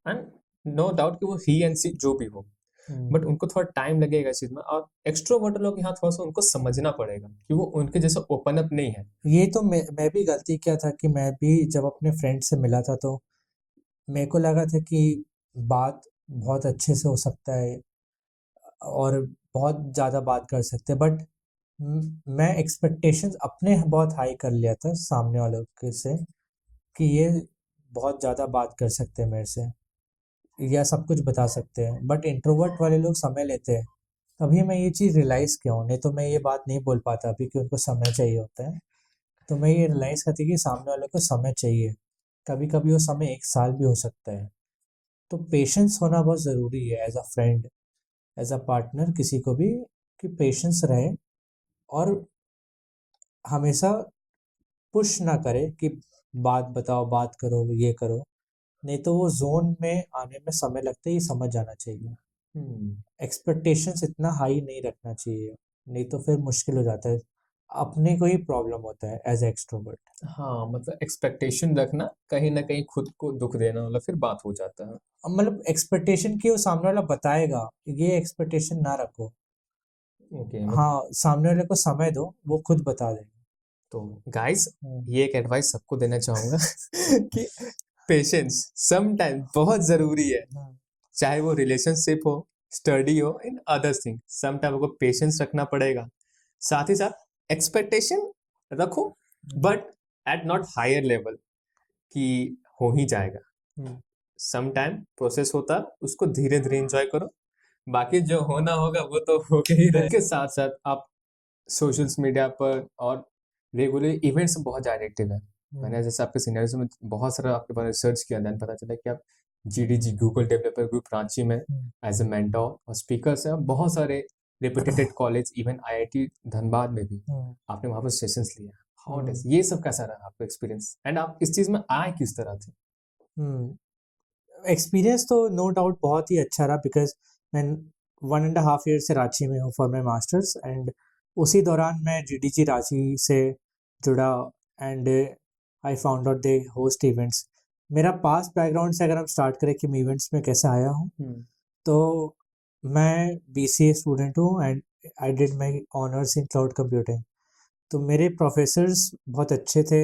एंड नो डाउट कि वो ही एंड सी जो भी हो, बट उनको थोड़ा टाइम लगेगा इस चीज में। और एक्सट्रोवर्ट लोग यहाँ थोड़ा सा उनको समझना पड़ेगा कि वो उनके जैसा ओपन अप नहीं है। ये तो मैं भी गलती किया था कि मैं भी जब अपने फ्रेंड से मिला था तो मेरे को लगा था कि बात बहुत अच्छे से हो सकता है और बहुत ज़्यादा बात कर सकते हैं, बट मैं एक्सपेक्टेशंस अपने बहुत हाई कर लिया था सामने वालों के से कि ये बहुत ज़्यादा बात कर सकते हैं मेरे से या सब कुछ बता सकते हैं। बट इंट्रोवर्ट वाले लोग समय लेते हैं, तभी मैं ये चीज़ रियलाइज़ किया हूँ। नहीं तो मैं ये बात नहीं बोल पाता अभी कि उनको समय चाहिए होता है। तो मैं ये रियलाइज़ करती कि सामने वाले को समय चाहिए, कभी कभी वो समय 1 साल भी हो सकता है। तो पेशेंस होना बहुत ज़रूरी है as a friend, as a partner, किसी को भी, कि पेशेंस रहे और हमेशा पुश ना करे कि बात बताओ, बात करो, ये करो। नहीं तो वो जोन में आने में समय लगता है, ये समझ जाना चाहिए। एक्सपेक्टेशंस इतना हाई नहीं रखना चाहिए, नहीं तो फिर मुश्किल हो जाता है, अपने को ही प्रॉब्लम होता है एज एक्सट्रोवर्ट। हाँ, मतलब एक्सपेक्टेशन रखना कहीं ना कहीं खुद को दुख देना, मतलब फिर बात हो जाता है। मतलब एक्सपेक्टेशन कि वो सामने वाला बताएगा, ये एक्सपेक्टेशन ना रखो। ओके, हाँ, सामने वाले को समय दो, वो खुद बता देगा। तो गाइस, हम्म, ये एक एडवाइस सबको देना चाहूंगा कि पेशेंस सम टाइम बहुत जरूरी है। हम्म, चाहे वो रिलेशनशिप हो, स्टडी हो, in other thing, some time आपको पेशेंस रखना पड़ेगा। साथ ही साथ एक्सपेक्टेशन रखो, but at not higher level कि हो ही जाएगा। हम्म, सम टाइम प्रोसेस होता है, उसको धीरे धीरे एंजॉय करो। बाकी जो होना होगा वो तो होके ही रहे। इसके साथ साथ आप सोशल्स मीडिया पर और रेगुलर इवेंट्स में बहुत ज्यादा एक्टिव है। हम्म, मैंने जैसे आपके सीनियर्स में बहुत सारा आपके बारे में रिसर्च किया, देन पता चला कि आप जीडीजी गूगल डेवलपर ग्रुप रांची में हम्म, एज ए मेंटोर और स्पीकर्स हैं। बहुत सारे reputed college, even IIT Dhanbad में भी हम्म, आपने वहां पर सेशंस लिया। हाउ इट हम्म, इज, ये सब कैसा रहा आपका एक्सपीरियंस, एंड आप इस चीज में आए किस तरह थे? एक्सपीरियंस तो नो डाउट बहुत ही अच्छा रहा, बिकॉज मैं 1.5 ईयर से रांची में हूँ फॉर माई मास्टर्स, एंड उसी दौरान मैं जीडीजी रांची से जुड़ा, and I found out they host events. मेरा पास्ट बैकग्राउंड से अगर हम स्टार्ट करें कि मैं इवेंट्स में कैसे आया हूँ, तो मैं बीसीए स्टूडेंट हूँ and I did my honours in cloud computing. तो मेरे प्रोफेसर्स बहुत अच्छे थे,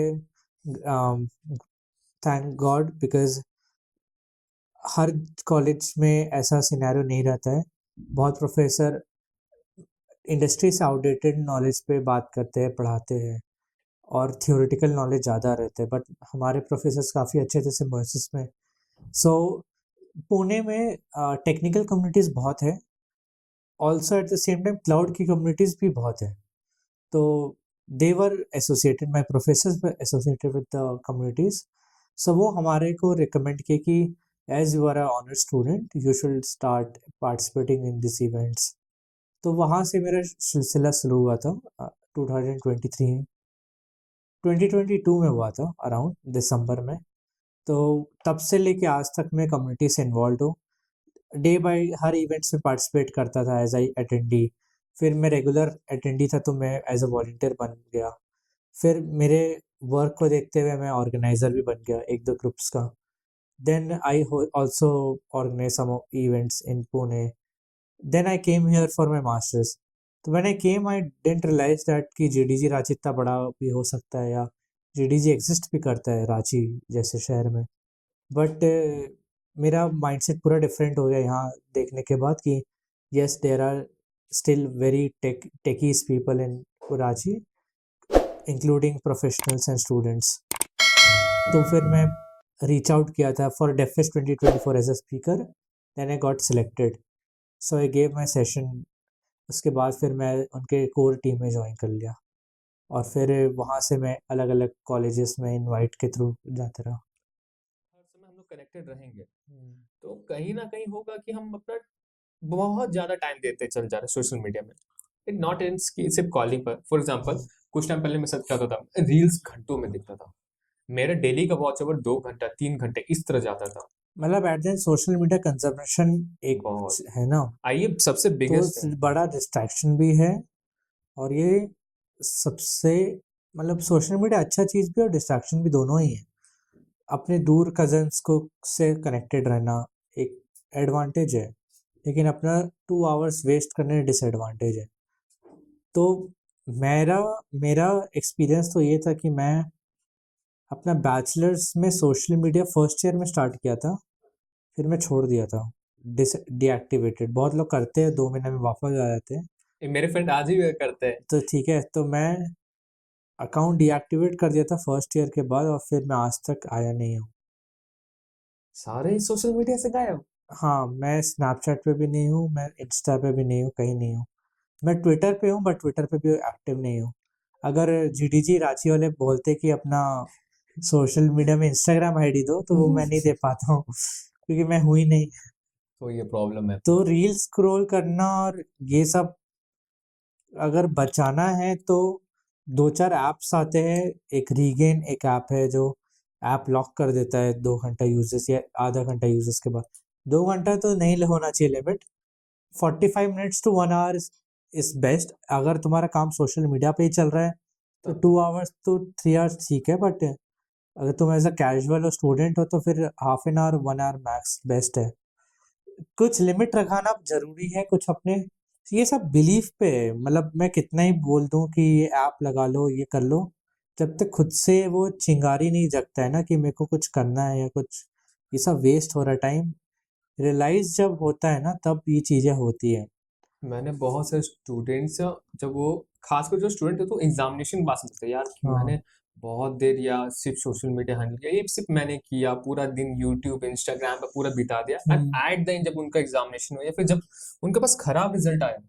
thank God, because her college में ऐसा सिनेरियो नहीं रहता है। बहुत प्रोफेसर इंडस्ट्री से आउटडेटेड नॉलेज पे बात करते हैं, पढ़ाते हैं, और थियोरेटिकल नॉलेज ज़्यादा रहते हैं, बट हमारे प्रोफेसर्स काफ़ी अच्छे थे सिम्बोसिस में। सो पुणे में टेक्निकल कम्युनिटीज़ बहुत है, also at the same time cloud की कम्युनिटीज़ भी बहुत है। तो they were associated, my professors were associated with the communities. So वो हमारे को रिकमेंड किए कि as you are a honour student you should start participating in this events. तो वहाँ से मेरा सिलसिला शुरू हुआ था 2023 2022 में हुआ था, अराउंड दिसंबर में। तो तब से लेके आज तक मैं कम्युनिटी से इन्वॉल्व हूँ। डे बाय हर इवेंट्स में पार्टिसिपेट करता था एज आई अटेंडी। फिर मैं रेगुलर अटेंडी था तो मैं एज अ वॉलंटियर बन गया। फिर मेरे वर्क को देखते हुए मैं ऑर्गेनाइज़र भी बन गया एक दो ग्रुप्स का। Then I also organise some events in Pune. Then I came here for my masters. तो when I came I didn't realise that कि जीडीजी रांची इतना बड़ा भी हो सकता है, या जीडीजी एग्जिस्ट भी करता है रांची जैसे शहर में। बट मेरा माइंडसेट पूरा डिफरेंट हो गया यहाँ देखने के बाद कि yes there are still very techies people in Ranchi, including professionals and students. तो फिर मैं रीच आउट किया था for DevFest 2024 as a speaker. Then I got selected, so I gave my session. उसके बाद फिर मैं उनके कोर टीम में ज्वाइन कर लिया, और फिर वहाँ से मैं अलग अलग कॉलेजेस में इनवाइट के थ्रू जाते रहा। हर समय हम लोग कनेक्टेड रहेंगे तो कहीं ना कहीं होगा कि हम अपना बहुत ज्यादा टाइम देते चल जा रहे सोशल मीडिया में, नॉट इन सिर्फ कॉलिंग पर। फॉर एग्जांपल कुछ टाइम पहले मैं सच कहता था, रील्स घंटों में दिखता था। मेरा डेली का वॉच ओवर 2 घंटा 3 घंटे इस तरह जाता था। मतलब at the social media consumption एक बहुत है ना, आइए सबसे बिगेस्ट तो है। बड़ा डिस्ट्रैक्शन भी है। और ये सबसे, मतलब सोशल मीडिया अच्छा चीज़ भी और डिस्ट्रैक्शन भी, दोनों ही है। अपने दूर कजन्स को से कनेक्टेड रहना एक एडवांटेज है, लेकिन अपना 2 आवर्स वेस्ट करने डिसएडवांटेज है। तो मेरा मेरा एक्सपीरियंस तो ये था कि मैं अपना बैचलर्स में सोशल मीडिया फर्स्ट ईयर में स्टार्ट किया था, फिर मैं छोड़ दिया था, डीएक्टिवेटेड। बहुत लोग करते हैं 2 महीने में वापस आ जाते हैं। ये मेरे फ्रेंड आज भी करते हैं। तो ठीक है, तो मैं अकाउंट डीएक्टिवेट कर दिया था फर्स्ट ईयर के बाद, और फिर मैं आज तक आया नहीं हूँ। सारे सोशल मीडिया से गायब। हाँ, मैं स्नैपचैट पे भी नहीं हूँ, मैं इंस्टा पे भी नहीं हूँ, कहीं नहीं हूँ। मैं ट्विटर पे हूँ, बट ट्विटर पे भी एक्टिव नहीं हूँ। अगर जीडीजी रांची वाले बोलते कि अपना सोशल मीडिया में इंस्टाग्राम आईडी दो, तो वो मैं नहीं दे पाता हूँ क्योंकि मैं हूँ ही नहीं। तो ये प्रॉब्लम है। तो रील स्क्रॉल करना और ये सब अगर बचाना है तो 2-4 ऐप्स आते हैं। एक रीगेन एक ऐप है जो ऐप लॉक कर देता है 2 घंटा यूजेस या आधा घंटा यूजेस के बाद। 2 घंटा तो नहीं होना चाहिए limit, 45 minutes to 1 hour is best. अगर तुम्हारा काम सोशल मीडिया पे ही चल रहा है तो 2 आवर्स तो 3 आवर्स ठीक है, बट अगर तुम एज अ कैजुअल और स्टूडेंट हो तो फिर half an hour 1 hour max best है। कुछ लिमिट रखाना जरूरी है, कुछ अपने, ये सब बिलीफ पे है। मतलब मैं कितना ही बोल दूं कि ये ऐप लगा लो, ये कर लो, जब तक खुद से वो चिंगारी नहीं जगता है ना कि मेरे को कुछ करना है या कुछ, ये सब वेस्ट हो रहा टाइम, रियलाइज जब होता है ना तब ये चीजें होती है। मैंने बहुत से स्टूडेंट्स, जब वो खासकर जो स्टूडेंट है तो एग्जामिनेशन पास करते हैं यार कि हाँ। मैंने बहुत देर या सिर्फ सोशल मीडिया हैंडल किया, ये सिर्फ मैंने किया पूरा दिन यूट्यूब इंस्टाग्राम पर पूरा बिता दिया। And hmm. At the end जब उनका एग्जामिनेशन हो या फिर जब उनके पास खराब रिजल्ट आया,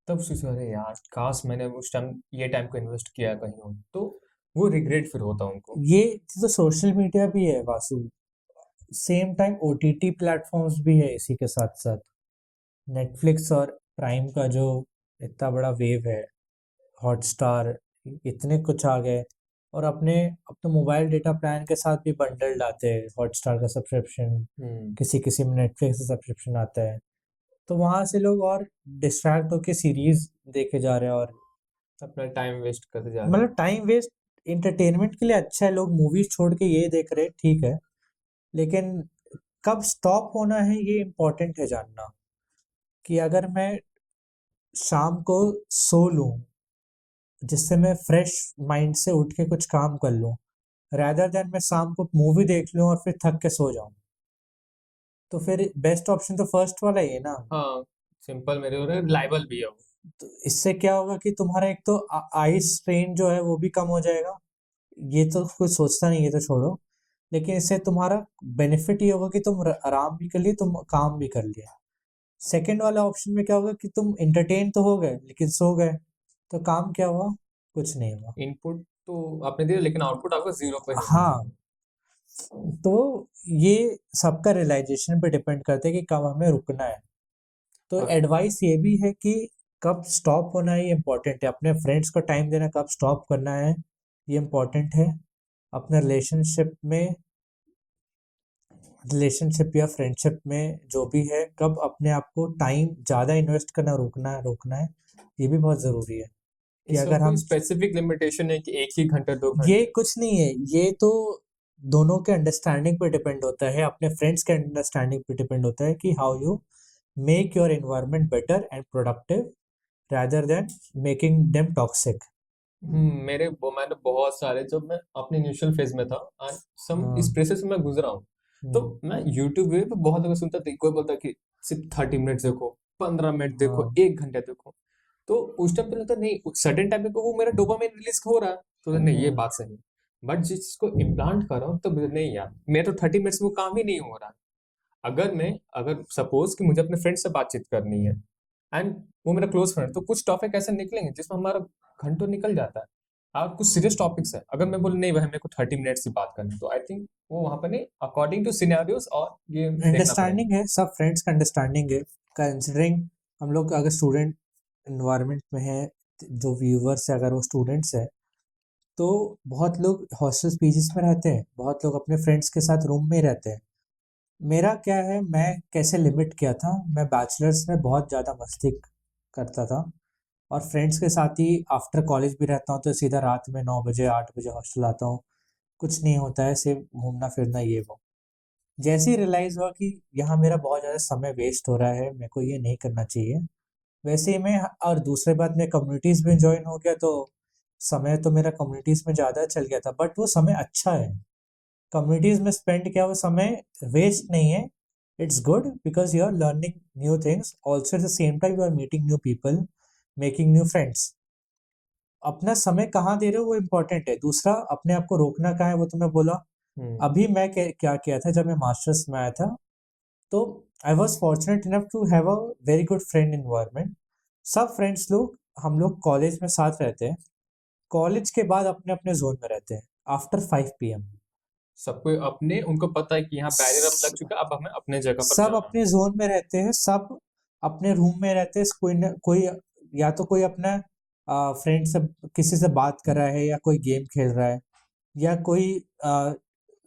तब सोचा अरे यार काश मैंने उस टाइम ये टाइम को इन्वेस्ट किया कहीं और। तो वो रिग्रेट फिर होता उनको। ये तो सोशल मीडिया भी है Vasu, same time OTT platforms भी है इसी के साथ साथ। नेटफ्लिक्स और प्राइम का जो इतना बड़ा वेव है, हॉटस्टार, इतने कुछ आ गए। और अपने अब तो मोबाइल डेटा प्लान के साथ भी बंडल आते हैं, हॉटस्टार का सब्सक्रिप्शन, हम्म। किसी किसी में नेटफ्लिक्स का सब्सक्रिप्शन आता है। तो वहाँ से लोग और डिस्ट्रैक्ट होके सीरीज देखे जा रहे हैं, और अपना टाइम वेस्ट करते जा रहे हैं। मतलब टाइम वेस्ट। इंटरटेनमेंट के लिए अच्छा है, लोग मूवीज छोड़ के ये देख रहे हैं, ठीक है, लेकिन कब स्टॉप होना है ये इम्पोर्टेंट है जानना। कि अगर मैं शाम को सो लूं, जिससे मैं फ्रेश माइंड से उठ के कुछ काम कर लूं, rather देन मैं शाम को मूवी देख लूं और फिर थक के सो जाऊं। तो फिर बेस्ट ऑप्शन तो फर्स्ट वाला ही है ना। हाँ, सिंपल मेरे हो रहे रिलायबल भी है वो। तो इससे क्या होगा कि तुम्हारा एक तो आई स्ट्रेन जो है वो भी कम हो जाएगा। ये तो कुछ सोचता नहीं, ये तो छोड़ो। लेकिन इससे तुम्हारा बेनिफिट ये होगा कि तुम आराम भी कर लिए, तुम काम भी कर लिया। सेकंड वाला ऑप्शन में क्या होगा कि तुम एंटरटेन तो हो गए लेकिन सो गए, तो काम क्या हुआ? कुछ नहीं हुआ। इनपुट तो आपने दिया लेकिन आउटपुट आपका जीरो पे ही हाँ, मिलेगा। तो ये सबका रियलाइजेशन पे डिपेंड करता है कि कब हमें रुकना है। तो और एडवाइस ये भी है कि कब स्टॉप होना है ये इम्पोर्टेंट है, अपने फ्रेंड्स को टाइम देना कब स्टॉप करना है ये इम्पोर्टेंट है। अपने रिलेशनशिप या फ्रेंडशिप में जो भी है, कब अपने आप को टाइम ज़्यादा इन्वेस्ट करना रोकना है, ये भी बहुत ज़रूरी है। कि इसका अगर कोई हम, स्पेसिफिक लिमिटेशन है कि एक ही घंटे 2 घंटे? ये कुछ नहीं है, ये तो दोनों के अंडरस्टैंडिंग पे डिपेंड होता है, अपने फ्रेंड्स के अंडरस्टैंडिंग पे डिपेंड होता है कि how you make your environment better and productive rather than making them toxic। मैंने बहुत सारे, जब मैं अपने इनिशियल फेज में था एंड सम हाँ। इस प्रोसेस से मैं गुजरा हूँ, तो हम्म। मैं यूट्यूब पे बहुत लोग सुनता था, कोई बोलता कि सिर्फ 30 मिनट देखो, 15 मिनट देखो, हाँ। 1 घंटे देखो। तो उस टाइम पे लगता नहीं, सर्टेन टाइम पे वो मेरा डोपामाइन रिलीज हो रहा है, तो नहीं ये हम्म। बात सही है। बट जिस चीज को इम्प्लांट कर रहा हूँ तो नहीं यार, मेरा तो 30 मिनट्स में वो काम ही नहीं हो रहा है। अगर सपोज कि मुझे अपने फ्रेंड से बातचीत करनी है एंड वो मेरा क्लोज फ्रेंड, तो कुछ टॉपिक ऐसे निकलेंगे जिसमें हमारा घंटों निकल जाता है। और कुछ सीरियस टॉपिक्स है, अगर मैं बोलूँ नहीं भाई मेरे को 30 मिनट्स की बात करनी है, तो आई थिंक वो वहां पर नहीं, अकॉर्डिंग टू सिनेरियोस और ये देखना पड़ेगा। अंडरस्टैंडिंग है, सब फ्रेंड्स का अंडरस्टैंडिंग है। कंसिडरिंग हम लोग अगर स्टूडेंट इन्वायरमेंट में है, जो व्यूवर्स है अगर वो स्टूडेंट्स है, तो बहुत लोग हॉस्टल्स पीजीज में रहते हैं, बहुत लोग अपने फ्रेंड्स के साथ रूम में ही रहते हैं। मेरा क्या है, मैं कैसे लिमिट किया था, मैं बैचलर्स में बहुत ज़्यादा मस्ती करता था, और फ्रेंड्स के साथ ही आफ्टर कॉलेज भी रहता हूँ, तो सीधा रात में 9 बजे 8 बजे हॉस्टल आता हूँ। कुछ नहीं होता है, सिर्फ घूमना फिरना ये वो। जैसे ही रियलाइज़ हुआ कि यहाँ मेरा बहुत ज़्यादा समय वेस्ट हो रहा है, मेरे को ये नहीं करना चाहिए, वैसे ही मैं, और दूसरे बात मैं कम्युनिटीज़ में ज्वाइन हो गया, तो समय तो मेरा कम्युनिटीज़ में ज़्यादा चल गया था, बट वो समय अच्छा है। कम्युनिटीज में स्पेंड किया हुआ समय वेस्ट नहीं है। It's good because you are learning new things, also at the same time you are meeting new people, making new friends. अपना समय कहाँ दे रहे हो वो इम्पोर्टेंट है। दूसरा, अपने आप को रोकना कहाँ है वो तो मैं बोला। हम्म। अभी मैं क्या किया था जब मैं मास्टर्स में आया था, तो I was fortunate enough to have a very good friend environment. सब फ्रेंड्स लोग, हम लोग कॉलेज में साथ रहते हैं, कॉलेज के बाद अपने अपने जोन में रहते हैं आफ्टर 5 PM। सबको अपने, उनको पता है कि यहाँ बैरियर अब लग चुका है, अब हमें अपने जगह पर सब जाना है। अपने जोन में रहते हैं, सब अपने रूम में रहते हैं। कोई न कोई, या तो कोई अपना फ्रेंड से किसी से बात कर रहा है, या कोई गेम खेल रहा है, या कोई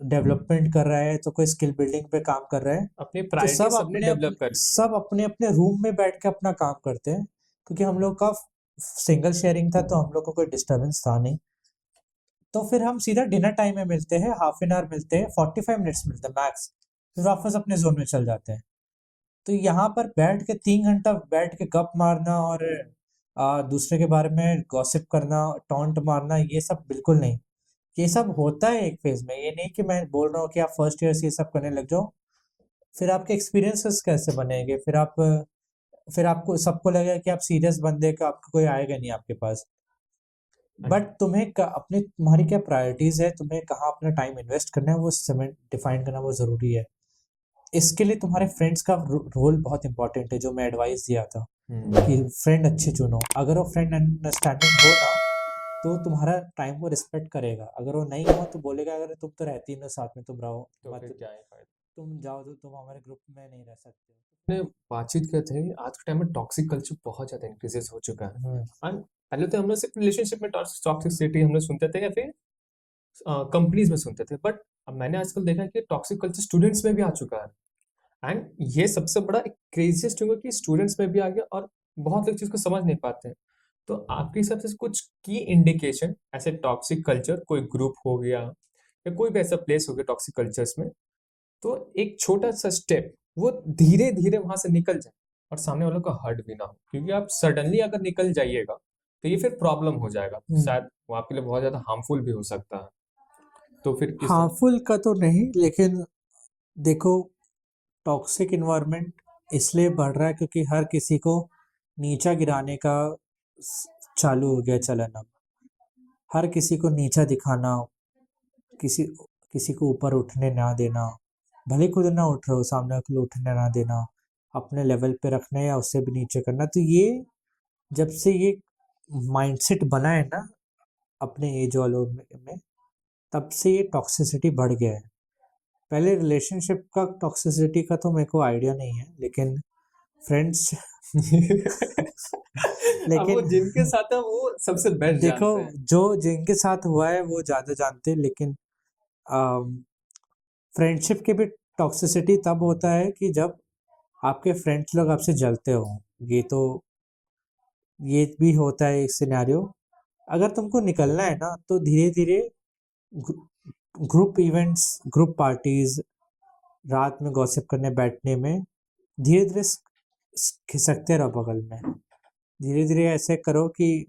डेवलपमेंट कर रहा है, तो कोई स्किल बिल्डिंग पे काम कर रहा है। अपनी तो प्रायोरिटी सबने डेवलप कर ली है। सब अपने अपने रूम में बैठ के अपना काम करते हैं, क्योंकि हम लोग का सिंगल शेयरिंग था, तो हम लोग को कोई डिस्टरबेंस था नहीं। तो फिर हम सीधा डिनर टाइम में मिलते हैं, हाफ एन आवर मिलते हैं, 45 मिनट्स मिलते हैं मैक्स, फिर वापस अपने जोन में चल जाते हैं। तो यहाँ पर बैठ के 3 घंटा बैठ के गप मारना और दूसरे के बारे में गॉसिप करना, टॉन्ट मारना, ये सब बिल्कुल नहीं। ये सब होता है एक फेज में, ये नहीं कि मैं बोल रहा हूँ कि आप फर्स्ट ईयर से ये सब करने लग जाओ। फिर आपके एक्सपीरियंसेस कैसे बनेंगे? फिर आपको सबको लगेगा कि आप सीरियस बंदे का, आपको कोई आएगा नहीं आपके पास। बट अपनी तुम्हारी क्या प्रायोरिटीज है, तुम्हें कहाँ अपना टाइम इन्वेस्ट करना है, वो समय डिफाइन करना वो जरूरी है। इसके लिए तुम्हारे फ्रेंड्स का रोल बहुत इंपॉर्टेंट है, जो मैं एडवाइस दिया था कि फ्रेंड अच्छे चुनो। अगर वो फ्रेंड अंडरस्टैंडिंग हो ना, तो तुम्हारा टाइम को रिस्पेक्ट करेगा। अगर वो नहीं हो तो बोलेगा, अगर तुम तो रहती ना साथ में, तुम रहो तो मत, फिर क्या है फायदा? तुम जाओ तो तुम हमारे ग्रुप में नहीं रह सकते ने बातचीत किए थे, आज के टाइम में टॉक्सिक कल्चर बहुत ज्यादा इंक्रीजेस हो चुका हो। है। एंड पहले तो हम लोग सिर्फ रिलेशनशिप में टॉक्सिसिटी हम लोग सुनते थे, या फिर कंपनीज में सुनते थे, बट अब मैंने आजकल देखा है कि टॉक्सिक कल्चर स्टूडेंट्स में भी आ चुका है। एंड ये सबसे बड़ा एक क्रेजियस्ट होगा कि स्टूडेंट्स में भी आ गया, और बहुत लोग चीज को समझ नहीं पाते हैं। तो आपके हिसाब से कुछ की इंडिकेशन, ऐसे टॉक्सिक कल्चर कोई ग्रुप हो गया या कोई भी ऐसा प्लेस हो गया टॉक्सिक कल्चर्स में, तो एक छोटा सा स्टेप वो धीरे धीरे वहां से निकल जाए, और सामने वालों को हर्ट भी ना हो, क्योंकि आप सडनली अगर निकल जाइएगा तो ये फिर प्रॉब्लम हो जाएगा, शायद वो आपके लिए बहुत ज्यादा हार्मफुल भी हो सकता है। तो फिर इस हार्मफुल का तो नहीं, लेकिन देखो, टॉक्सिक इन्वायरमेंट इसलिए बढ़ रहा है क्योंकि हर किसी को नीचा गिराने का चालू हो गया चलन अब। हर किसी को नीचा दिखाना, किसी किसी को ऊपर उठने ना देना, भले खुद ना उठ रहे हो, सामने वाले को उठने ना देना, अपने लेवल पे रखना या उससे भी नीचे करना। तो ये जब से ये माइंडसेट बना है ना अपने एज वालों में, तब से ये टॉक्सिसिटी बढ़ गया है। पहले रिलेशनशिप का टॉक्सिसिटी का तो मेरे को आइडिया नहीं है, लेकिन फ्रेंड्स अब वो जिनके लेकिन साथ है वो सबसे बेस्ट देखो, जानते हैं। जो जिनके साथ हुआ है वो ज़्यादा जानते हैं, लेकिन फ्रेंडशिप के भी टॉक्सिसिटी तब होता है कि जब आपके फ्रेंड्स लोग आपसे जलते हो। ये तो ये भी होता है एक सिनेरियो। अगर तुमको निकलना है ना तो धीरे धीरे ग्रुप इवेंट्स, ग्रुप पार्टीज, रात में गॉसिप करने बैठने में धीरे धीरे खिसकते रहो बगल में। धीरे धीरे ऐसे करो कि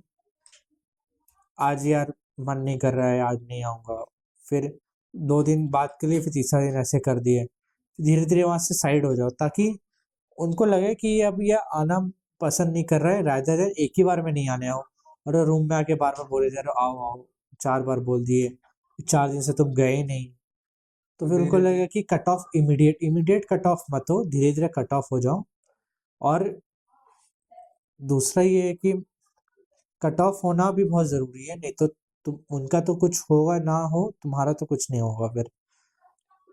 आज यार मन नहीं कर रहा है, आज नहीं आऊँगा। फिर 2 दिन बाद के लिए फिर तीसरा दिन ऐसे कर दिए। धीरे धीरे वहाँ से साइड हो जाओ ताकि उनको लगे कि अब ये आना पसंद नहीं कर रहा है, रादर देन एक ही बार में नहीं आने आओ। और रूम में आके बार बार बोले जा रहे हो आओ आओ, 4 बार बोल दिए, 4 दिन से तुम गए ही नहीं। तो फिर उनको धीरे लगेगा कि cut off immediate cut off मत हो, धीरे धीरे कट ऑफ हो जाओ। और दूसरा ये है कि कट ऑफ होना भी बहुत ज़रूरी है, नहीं तो तुम उनका तो कुछ होगा ना हो, तुम्हारा तो कुछ नहीं होगा फिर।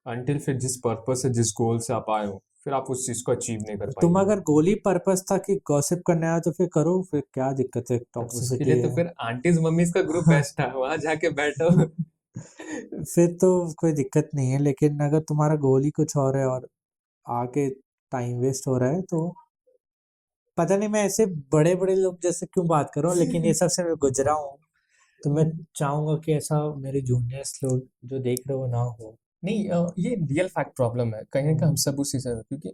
अंटिल फिर जिस पर्पस से, जिस गोल से आप आए हो, फिर आप उस चीज को अचीव नहीं कर तुम पाएंगे। अगर गोल ही पर्पस था कि गॉसिप करने आया तो फिर करो, फिर क्या दिक्कत है, तो उसके टॉक्सिसिटी लिए तो है। फिर आंटीज मम्मीज का ग्रुप बेस्ट है, वहां जाके बैठो। फिर तो कोई दिक्कत नहीं है, लेकिन अगर तुम्हारा गोल ही कुछ और है और आके टाइम वेस्ट हो रहा है तो पता नहीं। मैं ऐसे बड़े बड़े लोग जैसे क्यों बात कर रहा हूँ, लेकिन ये सबसे मैं गुजरा हूँ, तो मैं चाहूंगा कि ऐसा मेरे जूनियर्स लोग जो देख रहे हो ना हो। नहीं, ये रियल फैक्ट प्रॉब्लम है कहीं ना कहीं, हम सब उसी से, क्योंकि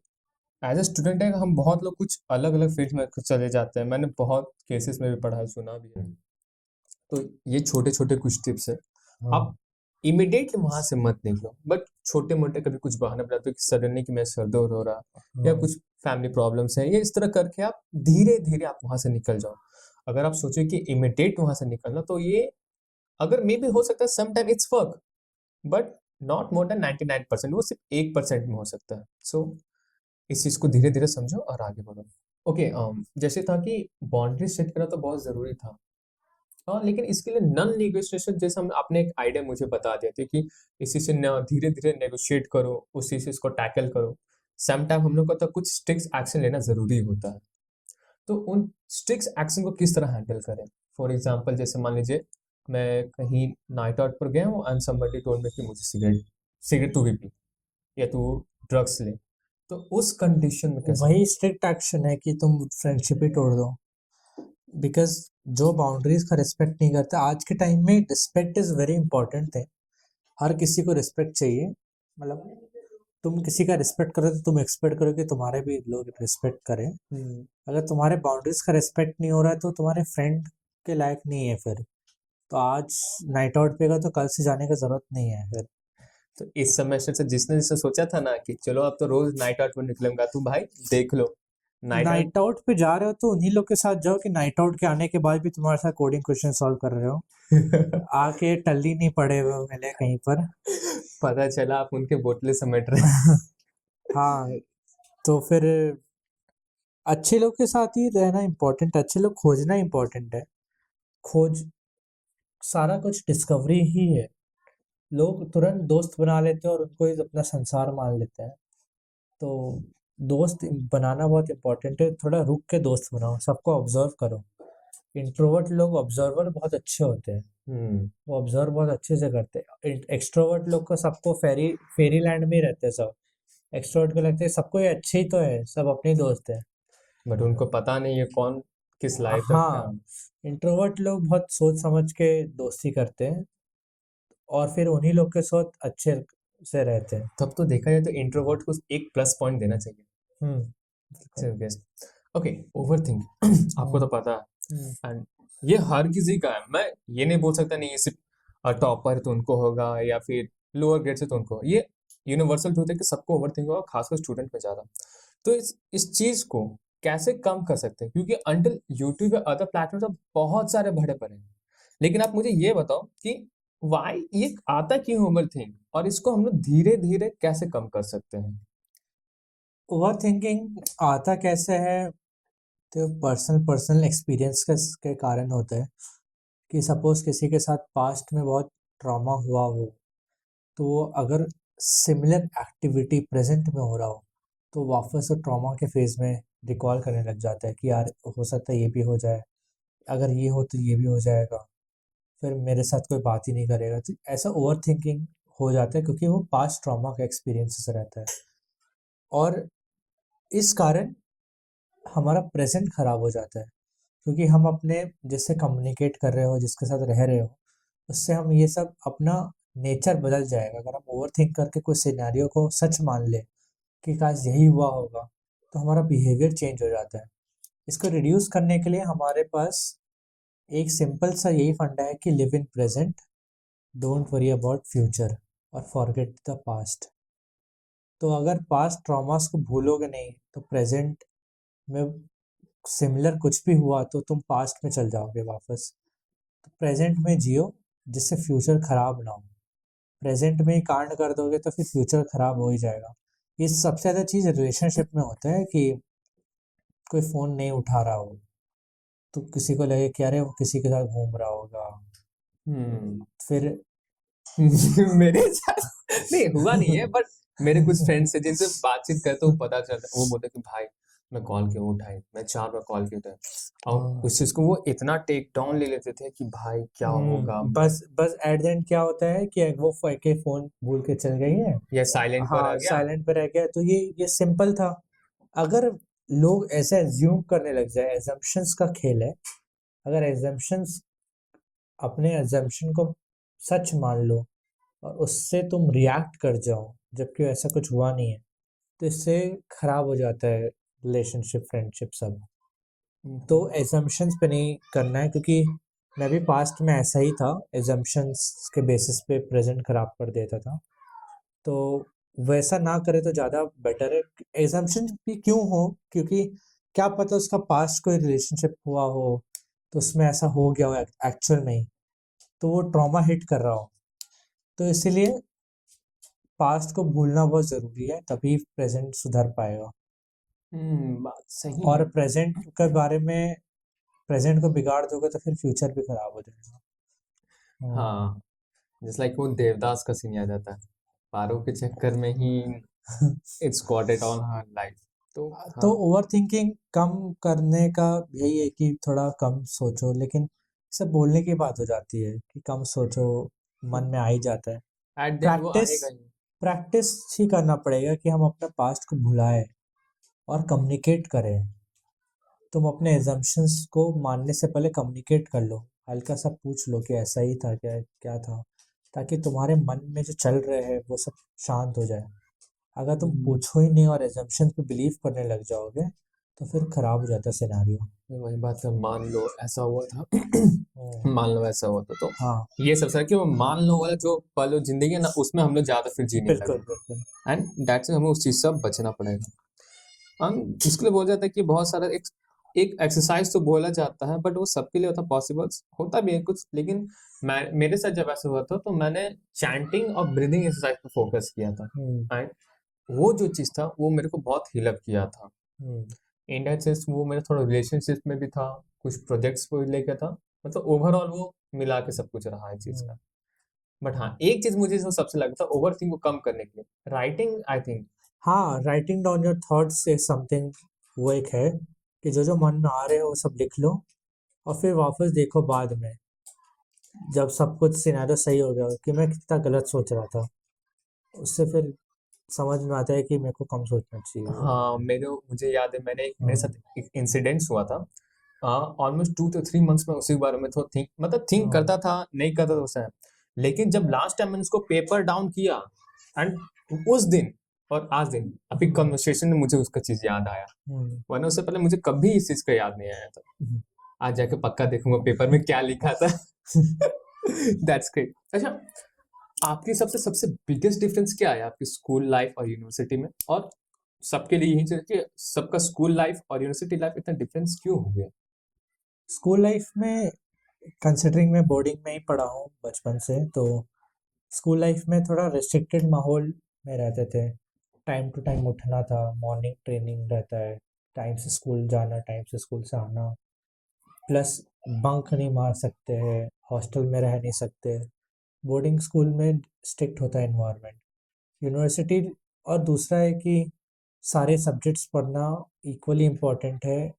एज ए स्टूडेंट है हम बहुत लोग कुछ अलग अलग फील्ड में चले जाते हैं, मैंने बहुत केसेस में भी पढ़ा है, सुना भी है। तो ये छोटे छोटे कुछ टिप्स है, हाँ आप इमिडिएटली वहां से मत निकलो, बट छोटे मोटे कभी कुछ बहाने बनाते हो कि सडनली कि मैं सर दर्द हो रहा या हाँ कुछ फैमिली प्रॉब्लम्स है, ये इस तरह करके आप धीरे धीरे आप वहां से निकल जाओ। अगर आप सोचो कि इमिडिएट वहां से निकलना, तो ये अगर मे भी हो सकता है some time it's work, but not more than 99%, वो सिर्फ 1% में हो सकता है। सो इस चीज को धीरे धीरे समझो और आगे बढ़ो। ओके, जैसे था कि बाउंड्री सेट करना तो बहुत जरूरी था। हाँ, लेकिन इसके लिए नॉन नेगोशिएशन, जैसे हम आपने एक आइडिया मुझे बता दिया था कि इसी से धीरे धीरे नेगोशिएट करो, उसी से इसको टैकल करो। सम टाइम हम लोग को तो कुछ स्ट्रिक्ट एक्शन लेना जरूरी होता है। तो उन स्ट्रिक्ट एक्शन को किस तरह हैंडल करें? फॉर एग्जाम्पल, जैसे मान लीजिए मैं कहीं नाइट आउट पर गया हूँ एंड समबडी टोल्ड मी कि मुझे सिगरेट सिगरेट तू भी पी या तू ड्रग्स ले, तो उस कंडीशन में कैसे? वही स्ट्रिक्ट एक्शन है कि तुम फ्रेंडशिप ही तोड़ दो। बिकॉज जो बाउंड्रीज का रिस्पेक्ट नहीं करता, आज के टाइम में respect is very important thing. हर किसी को रिस्पेक्ट चाहिए। मतलब तुम किसी का रिस्पेक्ट करो तो तुम एक्सपेक्ट करो कि तुम्हारे भी लोग रिस्पेक्ट करें। अगर तुम्हारे बाउंड्रीज का रिस्पेक्ट नहीं हो रहा है तो तुम्हारे फ्रेंड के लायक नहीं है फिर। तो आज नाइट आउट पे गए तो कल से जाने का जरूरत नहीं है फिर। तो इस सेमेस्टर से जिसने जिसने सोचा था ना कि चलो अब तो रोज नाइट आउट पर निकलूंगा, तू भाई देख लो, नाइट आउट। नाइट आउट पे जा रहे हो तो उन्हीं लोग के साथ जाओ कि नाइट आउट के आने के बाद भी तुम्हारे साथ कोडिंग क्वेश्चन सॉल्व कर रहे हो। आके टल्ली नहीं पड़े हुए मिले कहीं पर। पता चला आप उनके बोतले समेट रहे हैं। हाँ, तो फिर अच्छे लोग के साथ ही रहना इम्पोर्टेंट है, अच्छे लोग खोजना इम्पोर्टेंट है। खोज सारा कुछ डिस्कवरी ही है। लोग तुरंत दोस्त बना लेते हैं और उनको ही अपना संसार मान लेते हैं। तो दोस्त बनाना बहुत इम्पोर्टेंट है। थोड़ा रुक के दोस्त बनाओ, सबको ऑब्जर्व करो। इंट्रोवर्ट लोग ऑब्जर्वर बहुत अच्छे होते हैं, हम्म। वो ऑब्जर्व बहुत अच्छे से करते हैं। एक्सट्रोवर्ट लोग को सबको फेरी फेरी लैंड में ही रहते हैं सब। एक्सट्रोवर्ट को लगता है सबको ये अच्छे ही तो है, सब अपने ही दोस्त है। बट उनको पता नहीं है कौन किस लाइफ का क्या। हाँ, इंट्रोवर्ट लोग बहुत सोच समझ के दोस्ती करते हैं और फिर उन्हीं लोग के साथ अच्छे से रहते हैं। तब तो देखा जाए तो इंट्रोवर्ट को एक प्लस पॉइंट देना चाहिए। हम्म ओके, ओवरथिंक आपको तो पता है, हम्म, एंड ये हर किसी का है। मैं ये नहीं बोल सकता नहीं ये सिर्फ टॉपर तो उनको होगा या फिर लोअर ग्रेड से तो उनको, ये यूनिवर्सल ट्रूथ है कि सबको ओवरथिंक होगा, खासकर स्टूडेंट में ज्यादा। तो इस चीज को कैसे कम कर सकते हैं, क्योंकि अंटिल यूट्यूब या अदर प्लेटफॉर्म पर बहुत सारे भरे पड़े हैं। लेकिन आप मुझे ये बताओ कि वाई ये आता क्यों ओवरथिंक, और इसको हम लोग धीरे धीरे कैसे कम कर सकते हैं। ओवर थिंकिंग आता कैसे है, तो पर्सनल पर्सनल एक्सपीरियंस के कारण होता है। कि सपोज किसी के साथ पास्ट में बहुत ट्रॉमा हुआ हो, तो वो अगर सिमिलर एक्टिविटी प्रेजेंट में हो रहा हो, तो वापस वो ट्रॉमा के फेज में रिकॉल करने लग जाता है कि यार हो सकता है ये भी हो जाए, अगर ये हो तो ये भी हो जाएगा, फिर मेरे साथ कोई बात ही नहीं करेगा। तो ऐसा ओवर थिंकिंग हो जाता है क्योंकि वो पास्ट ट्रॉमा का एक्सपीरियंस रहता है। और इस कारण हमारा प्रेजेंट खराब हो जाता है, क्योंकि हम अपने जिससे कम्युनिकेट कर रहे हो, जिसके साथ रह रहे हो, उससे हम ये सब अपना नेचर बदल जाएगा। अगर हम ओवर थिंक करके कोई सिनेरियो को सच मान ले कि काश यही हुआ होगा, तो हमारा बिहेवियर चेंज हो जाता है। इसको रिड्यूस करने के लिए हमारे पास एक सिंपल सा यही फंडा है कि live in present, don't worry about future और फॉरगेट द पास्ट। तो अगर पास्ट ट्रॉमास को भूलोगे नहीं, तो प्रेजेंट में सिमिलर कुछ भी हुआ तो तुम पास्ट में चल जाओगे वापस। तो प्रेजेंट में जियो, जिससे फ्यूचर खराब ना हो। प्रेजेंट में ही कांड कर दोगे तो फिर फ्यूचर खराब हो ही जाएगा। ये सबसे ज़्यादा चीज़ रिलेशनशिप में होता है कि कोई फ़ोन नहीं उठा रहा हो, तो किसी को लगे कि अरे वो किसी के साथ घूम रहा होगा। हम्म। फिर मेरे साथ नहीं हुआ नहीं है, बट मेरे कुछ फ्रेंड्स हैं जिनसे बातचीत करते हो पता चलता है, वो बोलते हैं कि भाई मैं कॉल क्यों उठाई, मैं 4 बार कॉल किया था, और उस चीज को वो इतना टेक डाउन ले लेते थे कि भाई क्या होगा, बस बस एट द एंड क्या होता है कि वो के फ़ोन भूल के चल गई है। या साइलेंट पर आ हाँ, गया। साइलेंट पे रह गया। तो ये सिंपल था। अगर लोग ऐसे एज्यूम करने लग जाए, एजम्पशंस का खेल है। अगर एजम्पशंस, अपने एजम्पशन को सच मान लो और उससे तुम रिएक्ट कर जाओ जबकि ऐसा कुछ हुआ नहीं है, तो इससे खराब हो जाता है रिलेशनशिप, फ्रेंडशिप सब। तो एजम्पशंस पे नहीं करना है, क्योंकि मैं भी पास्ट में ऐसा ही था, एजम्पशंस के बेसिस पे प्रेजेंट खराब कर देता था। तो वैसा ना करे तो ज़्यादा बेटर है। एजम्पशन भी क्यों हो, क्योंकि क्या पता उसका पास्ट कोई रिलेशनशिप हुआ हो, तो उसमें ऐसा हो गया हो एक्चुअल में ही, तो वो ट्रॉमा हिट कर रहा हो। तो इसीलिए पास्ट को भूलना बहुत ज़रूरी है, तभी प्रेजेंट सुधर पाएगा। बात सही और है। प्रेजेंट के बारे में, प्रेजेंट को बिगाड़ दोगे तो फिर फ्यूचर भी खराब हो जाएगा। हाँ, जस्ट लाइक वो देवदास का सीन याद आता है, पारो के चक्कर में ही it's got it all her life. तो तो हाँ। ओवर थिंकिंग कम करने का यही है कि थोड़ा कम सोचो, लेकिन सब बोलने की बात हो जाती है कि कम सोचो, मन में आ ही जाता है। एट द एंड वो प्रैक्टिस आएगा ही। प्रैक्टिस ही करना पड़ेगा कि हम अपना पास्ट को भुलाएं और कम्युनिकेट करें। तुम अपने एजम्पशंस को मानने से पहले कम्युनिकेट कर लो, हल्का सा पूछ लो कि ऐसा ही था क्या, क्या था, ताकि तुम्हारे मन में जो चल रहे हैं वो सब शांत हो जाए। अगर तुम पूछो ही नहीं और एजम्पशंस पे बिलीव करने लग जाओगे, तो फिर खराब हो जाता है सिनेरियो। वही बात है, मान लो ऐसा हुआ था। हम्म, मान लो ऐसा हुआ था, तो हाँ, ये सब सर कि वो मान लो वाला जो पल और जिंदगी है ना, उसमें हम लोग ज्यादा फिर जीने बिल्कुल लगे, बिल्कुल। एंड दैट्स हमें उस चीज से अब बचना पड़ेगा। हम इसके लिए बोला जाता है कि बहुत सारा एक एक्सरसाइज तो बोला जाता है, बट वो सबके लिए होता पॉसिबल होता भी है कुछ, लेकिन मैं मेरे साथ जब ऐसा हुआ था तो मैंने चैंटिंग और ब्रीदिंग एक्सरसाइज पर फोकस किया था, हम्म, एंड वो जो चीज था वो मेरे को बहुत हेल्प किया था। हम्म, इन दैट सेंस वो मेरा थोड़ा रिलेशनशिप में भी था, कुछ प्रोजेक्ट्स को लेकर था, मतलब ओवरऑल वो मिला के सब कुछ रहा है चीज हम्म। का। बट हाँ, एक चीज मुझे जो सबसे लगता है ओवर थिंक को कम करने के लिए, राइटिंग आई थिंक। हाँ, writing down your thoughts is something. वो एक है कि जो जो मन में आ रहे हो वो सब लिख लो, और फिर वापस देखो बाद में, जब सब कुछ सिनेरियो सही हो गया हो, कि मैं कितना गलत सोच रहा था। उससे फिर समझ में आता है कि मेरे को कम सोचना चाहिए। हाँ, मुझे याद है, मेरे हम्म, साथ एक इंसिडेंस हुआ था। ऑलमोस्ट 2 to 3 मंथ्स में उसी के बारे में तो थिंक हम्म, करता था, नहीं करता था उस टाइम। लेकिन जब लास्ट टाइम मैंने उसको पेपर डाउन किया, एंड उस दिन और आज दिन अभी कन्वर्सेशन में मुझे उसका चीज याद आया, वरना उससे पहले मुझे कभी इस चीज का याद नहीं आया था। आज जाके पक्का देखूंगा पेपर में क्या लिखा था। That's great. अच्छा, आपकी सबसे सबसे बिगेस्ट डिफरेंस क्या है आपकी स्कूल लाइफ और यूनिवर्सिटी में? और सबके लिए यही चाहिए कि सबका स्कूल लाइफ और यूनिवर्सिटी लाइफ इतना डिफरेंस क्यों हो गया? स्कूल लाइफ में कंसिडरिंग मैं बोर्डिंग में ही पढ़ा हूँ बचपन से, तो स्कूल लाइफ में थोड़ा रिस्ट्रिक्टेड माहौल में रहते थे। टाइम टू टाइम उठना था, मॉर्निंग ट्रेनिंग रहता है, टाइम से स्कूल जाना, टाइम से स्कूल से आना, प्लस बंक नहीं मार सकते हैं, हॉस्टल में रह नहीं सकते। बोर्डिंग स्कूल में स्ट्रिक्ट होता है इन्वायरमेंट। यूनिवर्सिटी और दूसरा है कि सारे सब्जेक्ट्स पढ़ना इक्वली इम्पोर्टेंट है,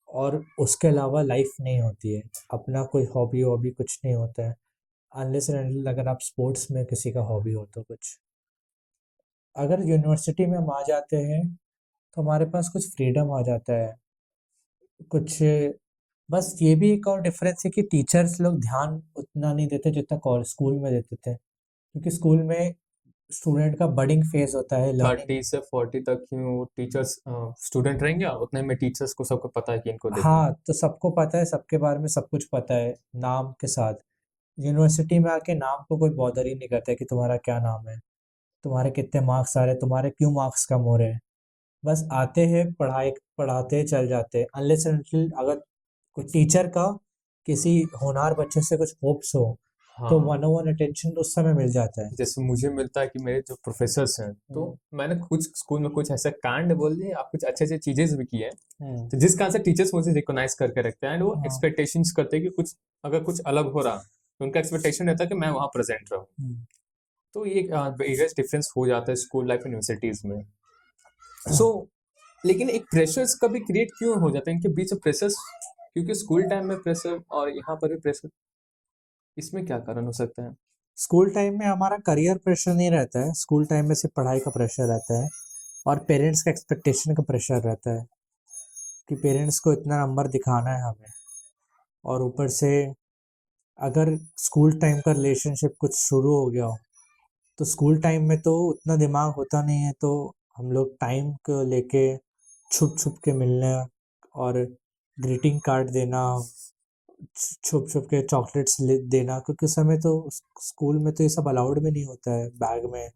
और उसके अलावा लाइफ नहीं होती है, अपना कोई हॉबी वॉबी कुछ नहीं होता है, अनलेस एंड अनटिल अगर आप स्पोर्ट्स में किसी का हॉबी हो तो कुछ। अगर यूनिवर्सिटी में हम आ जाते हैं तो हमारे पास कुछ फ्रीडम आ जाता है, कुछ। बस ये भी एक और डिफरेंस है कि टीचर्स लोग ध्यान उतना नहीं देते जितना कॉलेज स्कूल में देते थे, क्योंकि स्कूल में स्टूडेंट का बडिंग फेज होता है, लर्निंग। 30 से 40 तक ही वो टीचर्स स्टूडेंट रहेंगे, और उतने में टीचर्स को सबको पता है कि इनको देखना है। हाँ, तो सबको पता है, सबके बारे में सब कुछ पता है नाम के साथ। यूनिवर्सिटी में आके नाम को कोई बॉदर ही नहीं करता है कि तुम्हारा क्या नाम है, तुम्हारे कितने मार्क्स आ रहे हैं, तुम्हारे क्यों मार्क्स कम हो रहे हैं। बस आते हैं, पढ़ाई पढ़ाते हैं, चल जाते हैं। अनलेस अनटिल अगर कोई टीचर का किसी होनहार बच्चे से कुछ होप्स हो, तो हाँ, 101 अटेंशन तो उस समय मिल जाता है। जैसे मुझे मिलता है कि मेरे जो प्रोफेसर्स हैं, तो मैंने कुछ स्कूल में कुछ ऐसा कांड बोल दिए, आप कुछ अच्छे अच्छे चीजें भी किए हैं, हम्म, तो जिस कारण से टीचर्स मुझे रिकॉग्नाइज करके रखते हैं, एंड वो हाँ, एक्सपेक्टेशंस करते हैं कि कुछ अगर कुछ अलग हो रहा, तो उनका एक्सपेक्टेशन रहता है कि मैं वहाँ प्रेजेंट रहूँ। हम्म। तो ये बिगेस्ट डिफरेंस हो जाता है स्कूल लाइफ यूनिवर्सिटीज में। सो लेकिन एक प्रेशर्स कभी क्रिएट क्यों हो जाता है इनके बीच में प्रेशर्स? क्योंकि स्कूल टाइम में प्रेशर और यहाँ पर भी प्रेशर, इसमें क्या कारण हो सकता है? स्कूल टाइम में हमारा करियर प्रेशर नहीं रहता है, स्कूल टाइम में सिर्फ पढ़ाई का प्रेशर रहता है, और पेरेंट्स का एक्सपेक्टेशन का प्रेशर रहता है कि पेरेंट्स को इतना नंबर दिखाना है हमें। और ऊपर से अगर स्कूल टाइम का रिलेशनशिप कुछ शुरू हो गया हो, तो स्कूल टाइम में तो उतना दिमाग होता नहीं है, तो हम लोग टाइम को लेके छुप छुप के मिलना, और ग्रीटिंग कार्ड देना, छुप छुप के चॉकलेट्स देना, क्योंकि उस समय तो स्कूल में तो ये सब अलाउड भी नहीं होता है बैग में।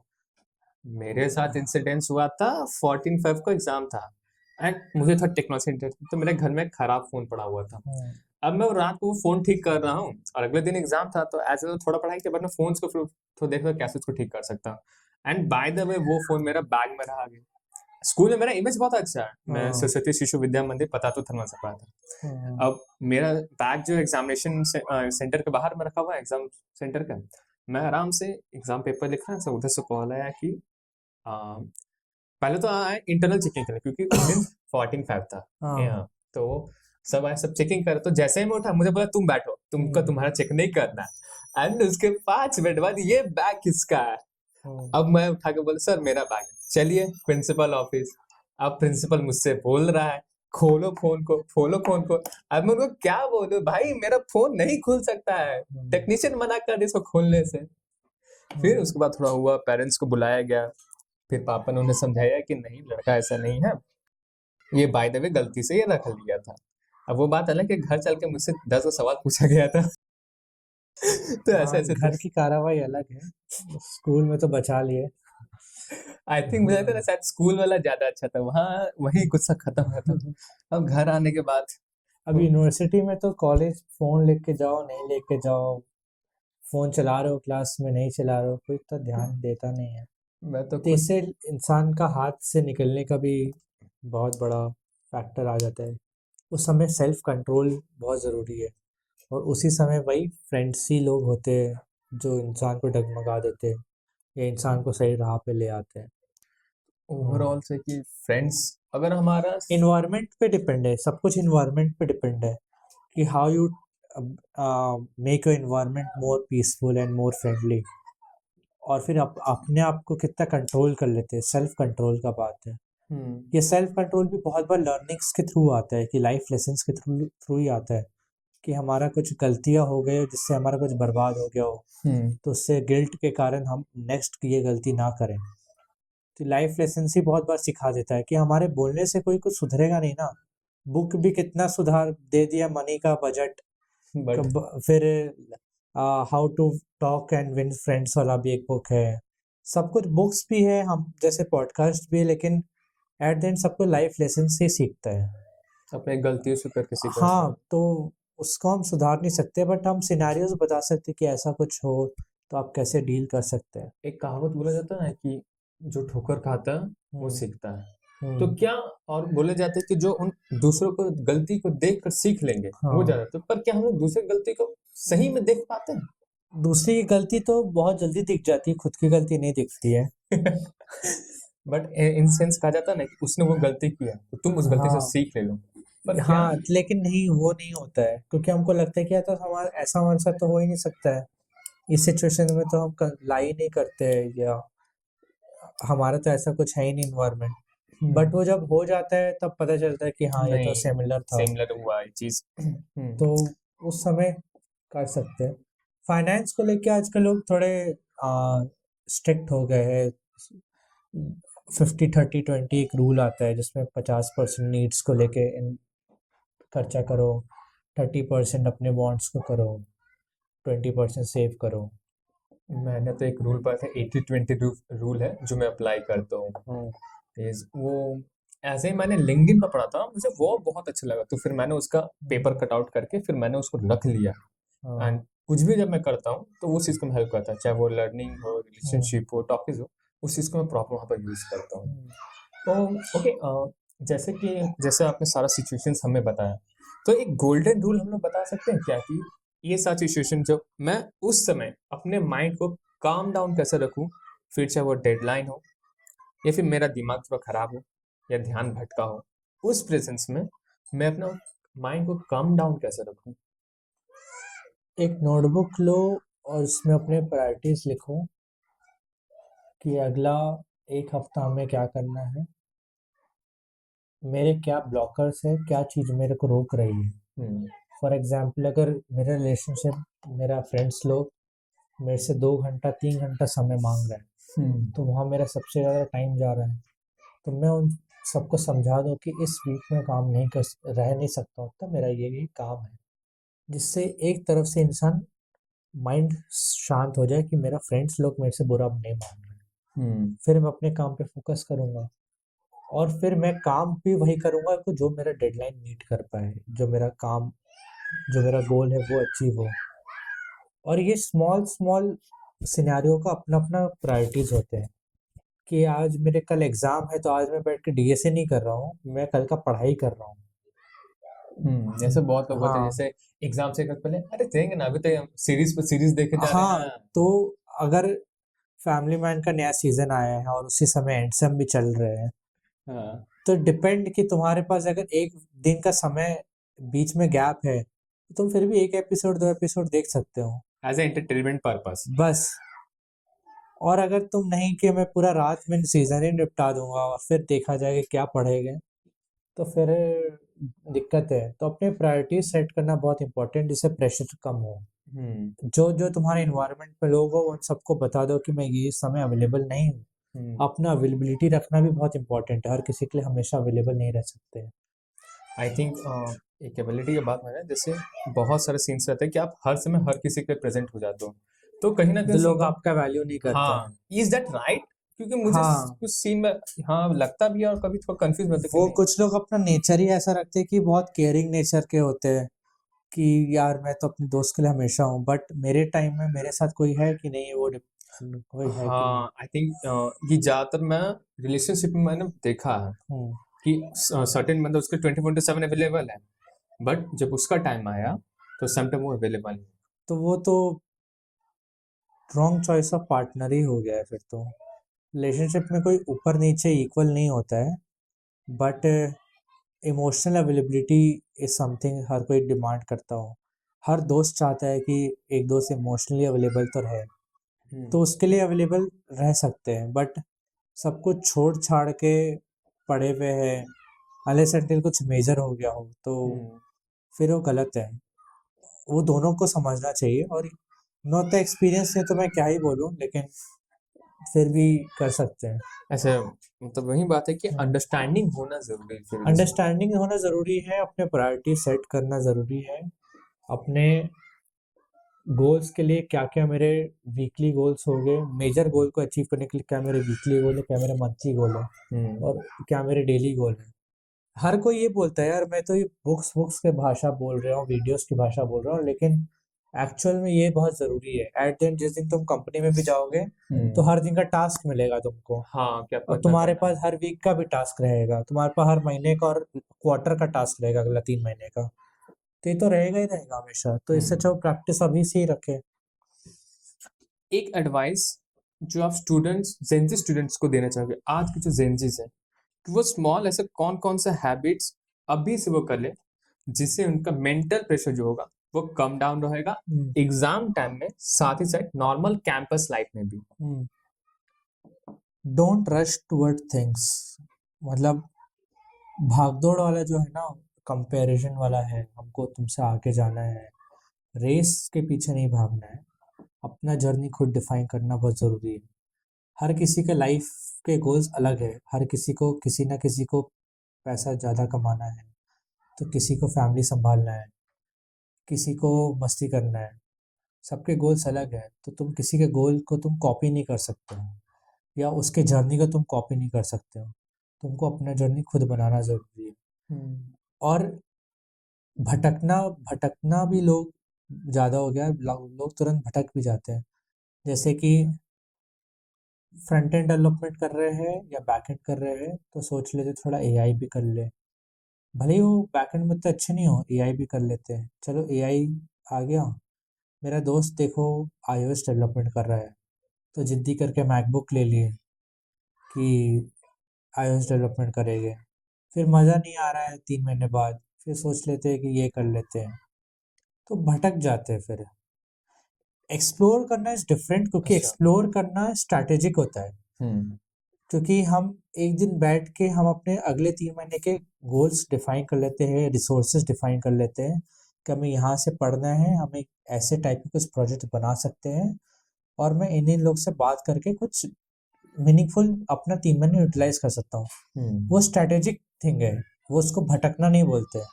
मेरे साथ इंसिडेंस हुआ था, 14 फेब को एग्जाम था, एंड मुझे था टेक्नोलॉजी इंटरेस्ट, तो मेरे घर में खराब फोन पड़ा हुआ था। हम्म, अब मैं रात को वो फोन ठीक कर रहा हूँ, और अगले दिन एग्जाम था, तो ऐसे तो थोड़ा पढ़ाई के बाद मैं फोन को फिर तो देख रहा कैसे उसको ठीक कर सकता हूँ। एंड बाय द वे वो फोन मेरा बैग में रहा गया। स्कूल में मेरा इमेज बहुत अच्छा है, मैं हाँ, सरस्वती शिशु विद्या मंदिर पता तो थर्मल से पढ़ा हाँ, था। अब मेरा बैग जो एग्जामिनेशन सेंटर के बाहर में रखा हुआ है, एग्जाम सेंटर का, मैं आराम से एग्जाम पेपर लिख रहा था, उधर से कॉल आया कि आ, पहले तो आया इंटरनल चेकिंग के लिए, क्योंकि उस दिन 14 फेब था। हाँ, तो सब आए, सब चेकिंग कर, तो जैसे ही मैं उठा, मुझे बोला तुम बैठो, तुमको हम्म, तुम्हारा चेक नहीं करना। एंड उसके 5 मिनट बाद ये बैग किसका है? हम्म, अब मैं उठा के बोला सर मेरा बैग। चलिए प्रिंसिपल ऑफिस। अब प्रिंसिपल मुझसे बोल रहा है खोलो फोन को, खोलो फोन को। अब मैं उनको क्या बोलूं, भाई मेरा फोन नहीं खुल सकता है, हम्म, टेक्नीशियन मना कर दे इसको खोलने से। फिर हम्म, उसके बाद थोड़ा हुआ, पेरेंट्स को बुलाया गया, फिर पापा ने उन्हें समझाया कि नहीं लड़का ऐसा नहीं है, ये बाय द वे गलती से ये रख लिया था। अब वो बात अलग है, घर चल के मुझसे 10 सवाल पूछा गया था। तो ऐसे हाँ, ऐसे थे। घर की कार्रवाई अलग है, स्कूल में तो बचा लिए। आई थिंक मुझे लगता है शायद स्कूल वाला ज्यादा अच्छा था, वहाँ वही गुस्सा खत्म हो जाता था। अब घर आने के बाद अब यूनिवर्सिटी में तो कॉलेज फोन लेके जाओ नहीं लेके जाओ, फोन चला रहे हो क्लास में नहीं चला रहे हो, कोई तो ध्यान देता नहीं है। मैं तो तो खुद इससे इंसान का हाथ से निकलने का भी बहुत बड़ा फैक्टर आ जाता है। उस समय सेल्फ कंट्रोल बहुत ज़रूरी है, और उसी समय वही फ्रेंड्स ही लोग होते हैं जो इंसान को डगमगा देते हैं या इंसान को सही राह पे ले आते हैं। ओवरऑल से कि फ्रेंड्स अगर हमारा इन्वायरमेंट पे डिपेंड है, सब कुछ इन्वायरमेंट पे डिपेंड है कि how you make your environment more peaceful and more friendly, और फिर अपने आप को कितना कंट्रोल कर लेते हैं, सेल्फ कंट्रोल का बात है। हम्म ये सेल्फ कंट्रोल भी बहुत बार लर्निंग्स के थ्रू आता है, कि लाइफ लेसन्स के थ्रू थ्रू ही आता है, कि हमारा कुछ गलतियां हो गए जिससे हमारा कुछ बर्बाद हो गया हो, हम्म तो उससे गिल्ट के कारण हम नेक्स्ट ये गलती ना करें। तो लाइफ लेसन ही बहुत बार सिखा देता है कि हमारे बोलने से कोई कुछ सुधरेगा नहीं ना। बुक भी कितना सुधार दे दिया, मनी का बजट, बट फिर how to talk and win friends वाला भी एक बुक है। सब कुछ बुक्स भी है, हम जैसे पॉडकास्ट भी है, लेकिन एट द एंड सबको लाइफ लेसन से सीखता है। अपने गलतियों से करके सीखना हाँ, चाहिए। तो उसको हम सुधार नहीं सकते, बट हम सिनेरियोज बता सकते कि ऐसा कुछ हो तो आप कैसे डील कर सकते हैं। एक कहावत बोला जाता है ना कि जो ठोकर खाता है वो हम्म, सीखता है। तो हम्म, क्या, और बोले जाते हैं कि जो उन दूसरों को गलती को देख कर सीख लेंगे वो हाँ। ज्यादा, तो पर क्या हम लोग दूसरे गलती को सही में देख पाते हैं? दूसरी की गलती तो बहुत जल्दी दिख जाती है, खुद की गलती नहीं दिखती है। बट इन सेंस कहा जाता है ना कि उसने वो गलती किया तो तुम उस गलती से हाँ, सीख ले लो। पर क्या, हाँ, लेकिन नहीं, वो नहीं होता है, क्योंकि हमको लगता है कि यार तो हमारा ऐसा हमारे साथ तो हो ही नहीं सकता है। इस सिचुएशन में तो हम ला ही नहीं करते हैं, या हमारा तो ऐसा कुछ है ही नहीं इन्वायरमेंट। बट वो जब हो जाता है तब पता चलता है कि हाँ, ये तो नहीं सिमिलर था। सिमिलर हुआ ये चीज। तो उस समय कर सकते हैं। फाइनेंस को लेके आजकल लोग थोड़े स्ट्रिक्ट हो गए हैं। 50-30-20 एक रूल आता है जिसमें 50% नीड्स को लेके खर्चा करो, 30% अपने बॉन्ड्स को करो, 20% सेव करो। मैंने तो एक रूल पढ़ा था, 80-20 रूल है जो मैं अप्लाई करता हूँ। हाँ, वो ऐसे ही मैंने लिंक्डइन पर पढ़ा था, मुझे वो बहुत अच्छा लगा, तो फिर मैंने उसका पेपर कट आउट करके फिर मैंने उसको रख लिया। हाँ, एंड कुछ भी जब मैं करता हूँ तो वो चीज़ को मैं हेल्प करता है, चाहे वो लर्निंग हो, हम्म, रिलेशनशिप हो, टॉपिक हो, उस चीज़ को मैं प्रॉपर वहाँ पर यूज़ करता हूँ। हम्म। तो ओके, जैसे आपने सारा सिचुएशंस हमें बताया, तो एक गोल्डन रूल हम लोग बता सकते हैं क्या कि ये सारी सिचुएशन जब मैं उस समय अपने माइंड को काम डाउन कैसे रखूं, फिर चाहे वो डेडलाइन हो या फिर मेरा दिमाग थोड़ा खराब हो या ध्यान भटका हो, उस प्रेजेंस में मैं अपना माइंड को काम डाउन कैसे रखूं? एक नोटबुक लो और उसमें अपने प्रायोरिटीज लिखो कि अगला एक हफ्ता हमें क्या करना है, मेरे क्या ब्लॉकर्स है, क्या चीज़ मेरे को रोक रही है। हम्म। फॉर एग्जाम्पल, अगर मेरा रिलेशनशिप, मेरा फ्रेंड्स लोग मेरे से 2 घंटा 3 घंटा समय मांग रहे हैं, हम्म। तो वहाँ मेरा सबसे ज़्यादा टाइम जा रहा है। तो मैं उन सबको समझा दूँ कि इस वीक में काम नहीं रह नहीं सकता हूँ, तो मेरा ये काम है, जिससे एक तरफ से इंसान माइंड शांत हो जाए कि मेरा फ्रेंड्स लोग मेरे से बुरा नहीं मान रहे हैं। हम्म। फिर मैं अपने काम पे फोकस करूंगा, और फिर मैं काम भी वही करूंगा कि जो मेरा डेडलाइन मीट कर पाए, जो मेरा काम, जो मेरा गोल है वो अचीव हो। और ये स्मॉल स्मॉल सिनेरियो का अपना अपना प्रायोरिटीज होते हैं कि आज मेरे कल एग्जाम है, तो आज मैं बैठ के डीएसए नहीं कर रहा हूँ, मैं कल का पढ़ाई कर रहा हूँ। जैसे बहुत लोग होते हैं, हाँ, जैसे एग्जाम से एक वक्त पहले अरे देंगे ना, अभी तो हम सीरीज पर सीरीज देखे जा रहे हाँ, हैं। तो अगर फैमिली मैन का नया सीजन आया है और उसी समय एंडसम भी चल रहे हैं, हाँ, तो डिपेंड कि तुम्हारे पास अगर एक दिन का समय बीच में गैप है, तो तुम फिर भी एक एपिसोड 2 एपिसोड देख सकते हो, एज ए एंटरटेनमेंट पर्पस। बस। और अगर तुम नहीं कि मैं पूरा रात में सीजन ही निपटा दूंगा और फिर देखा जाएगा क्या पढ़ेगा, तो फिर दिक्कत है। तो अपने प्रायोरिटीज सेट करना बहुत इंपॉर्टेंट, जिससे प्रेशर कम हो। हम्म। जो जो तुम्हारे इन्वायरमेंट में लोग हो उन सबको बता दो कि मैं ये समय अवेलेबल नहीं हूँ। हम्म। अपना अवेलेबिलिटी रखना भी बहुत इंपॉर्टेंट है, हर किसी के लिए हमेशा अवेलेबल नहीं रह सकते। आई थिंक एक एबिलिटी की बात है, जैसे बहुत सारे सीन्स रहते हैं कि आप हर समय हर किसी के प्रेजेंट हो जाते हो, तो कहीं ना कहीं तो लोग सुनता हूँ। आपका वैल्यू नहीं करते हैं। हाँ, इज दैट राइट? क्योंकि मुझे हाँ, कुछ सीन में हाँ लगता भी है और कभी थोड़ा कंफ्यूज होता है कि वो नहीं। कुछ लोग अपना नेचर ही ऐसा रखते हैं कि बहुत केयरिंग नेचर के होते हैं, कि यार मैं तो अपने दोस्त के लिए हमेशा हूँ, बट मेरे टाइम में मेरे साथ कोई है कि नहीं, वो कोई है कि नहीं। हाँ, आई थिंक ये ज्यादातर मैं रिलेशनशिप में मैंने देखा है हम्म, कि सर्टेन बंदा उसके 24/7 अवेलेबल है, बट जब उसका टाइम आया तो समटाइम वो अवेलेबल नहीं। तो वो तो रॉन्ग चॉइस ऑफ पार्टनर ही हो गया है फिर तो। रिलेशनशिप में कोई ऊपर नीचे इक्वल नहीं होता है, but emotional availability is something हर कोई डिमांड करता हो। हर दोस्त चाहता है कि एक दोस्त इमोशनली अवेलेबल तो रहे, हम्म। तो उसके लिए अवेलेबल रह सकते हैं, बट सब कुछ छोड़ छाड़ के पड़े हुए हैं, अनलेस अनटिल कुछ मेजर हो गया हो, तो हम्म। फिर वो गलत है। वो दोनों को समझना चाहिए। और नॉट द एक्सपीरियंस है तो मैं क्या ही बोलूँ, लेकिन फिर भी कर सकते हैं। ऐसे मतलब वही बात है कि हम्म। अंडरस्टैंडिंग होना जरूरी है फिर भी। अंडरस्टैंडिंग होना ज़रूरी है, अपने प्रायोरिटी सेट करना ज़रूरी है, अपने गोल्स के लिए क्या क्या मेरे वीकली गोल्स हो गए, मेजर गोल को अचीव करने के लिए क्या मेरे वीकली गोल है, क्या मेरे मंथली गोल है और क्या मेरे डेली गोल है। हर कोई ये बोलता है यार मैं तो ये बुक्स बुक्स के भाषा बोल रहा हूँ, वीडियोस की भाषा बोल रहा हूँ, लेकिन एक्चुअल में ये बहुत ज़रूरी है। एट द एंड जिस दिन तुम कंपनी में भी जाओगे तो हर दिन का टास्क मिलेगा तुमको, हाँ कि आपको और इतना तुम्हारे करना है। पास हर वीक का भी टास्क रहेगा, तुम्हारे पास हर महीने का और क्वार्टर का टास्क रहेगा, अगला 3 महीने का। तो ये तो रहेगा ही रहेगा हमेशा, तो इससे अच्छा प्रैक्टिस अभी से ही रखे। एक एडवाइस जो आप स्टूडेंट्स जेंजी स्टूडेंट्स को देना चाहोगे, आज के जो जेंजीज है, कि वो स्मॉल ऐसे कौन कौन से हैबिट्स अभी से वो कर ले जिससे उनका मेंटल प्रेशर जो होगा वो कम डाउन रहेगा एग्जाम टाइम में, साथ ही साथ नॉर्मल कैंपस लाइफ में भी। डोंट रश टुवर्ड थिंग्स, मतलब भागदौड़ वाला जो है ना, कंपैरिजन वाला है, हमको तुमसे आगे जाना है, रेस के पीछे नहीं भागना है। अपना जर्नी खुद डिफाइन करना बहुत ज़रूरी है। हर किसी के लाइफ के गोल्स अलग है, हर किसी को किसी ना किसी को पैसा ज़्यादा कमाना है, तो किसी को फैमिली संभालना है, किसी को मस्ती करना है। सबके गोल्स अलग है, तो तुम किसी के गोल को तुम कॉपी नहीं कर सकते हो, या उसके जर्नी को तुम कॉपी नहीं कर सकते हो। तुमको अपना जर्नी खुद बनाना ज़रूरी है। और भटकना भटकना भी लोग ज़्यादा हो गया है, लोग तुरंत भटक भी जाते हैं। जैसे कि फ्रंट एंड डेवलपमेंट कर रहे हैं या बैक एंड कर रहे हैं, तो सोच लेते थोड़ा एआई भी कर ले, भले ही वो बैक एंड में तो अच्छे नहीं हो, एआई भी कर लेते हैं। चलो एआई आ गया, मेरा दोस्त देखो iOS डेवलपमेंट कर रहा है, तो जिद्दी करके मैकबुक ले लिए कि iOS डेवलपमेंट करेंगे। फिर मज़ा नहीं आ रहा है 3 महीने बाद, फिर सोच लेते हैं कि ये कर लेते हैं, तो भटक जाते हैं फिर। एक्सप्लोर करना इज डिफरेंट, क्योंकि अच्छा। एक्सप्लोर करना स्ट्रैटेजिक होता है। क्योंकि हम एक दिन बैठ के हम अपने अगले 3 महीने के गोल्स डिफाइन कर लेते हैं, रिसोर्सेज डिफाइन कर लेते हैं कि हमें यहाँ से पढ़ना है, हमें ऐसे टाइप के कुछ प्रोजेक्ट बना सकते हैं, और मैं इन लोग से बात करके कुछ मीनिंगफुल अपना 3 महीने यूटिलाइज कर सकता हूँ। वो स्ट्रैटेजिक थिंग है, वो उसको भटकना नहीं बोलते हैं।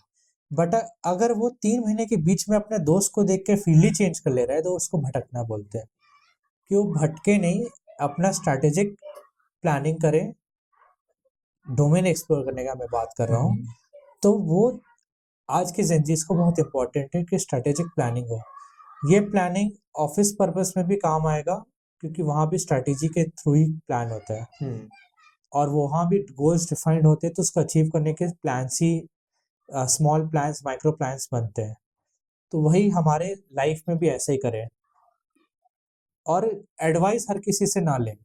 बट अगर वो 3 महीने के बीच में अपने दोस्त को देख के फील्ड ही चेंज कर ले रहा है, तो उसको भटकना बोलते हैं। कि वो भटके नहीं, अपना स्ट्रैटेजिक प्लानिंग करें, डोमेन एक्सप्लोर करने का मैं बात कर रहा हूँ। तो वो आज के जेंजीज को बहुत इंपॉर्टेंट है कि स्ट्रैटेजिक प्लानिंग हो। ये प्लानिंग ऑफिस पर्पस में भी काम आएगा, क्योंकि वहाँ भी स्ट्रैटेजी के थ्रू ही प्लान होता है, और वहाँ भी गोल्स डिफाइंड होते हैं, तो उसको अचीव करने के प्लान्स ही स्मॉल प्लान्स, माइक्रो प्लान्स बनते हैं। तो वही हमारे लाइफ में भी ऐसे ही करें, और एडवाइस हर किसी से ना लें।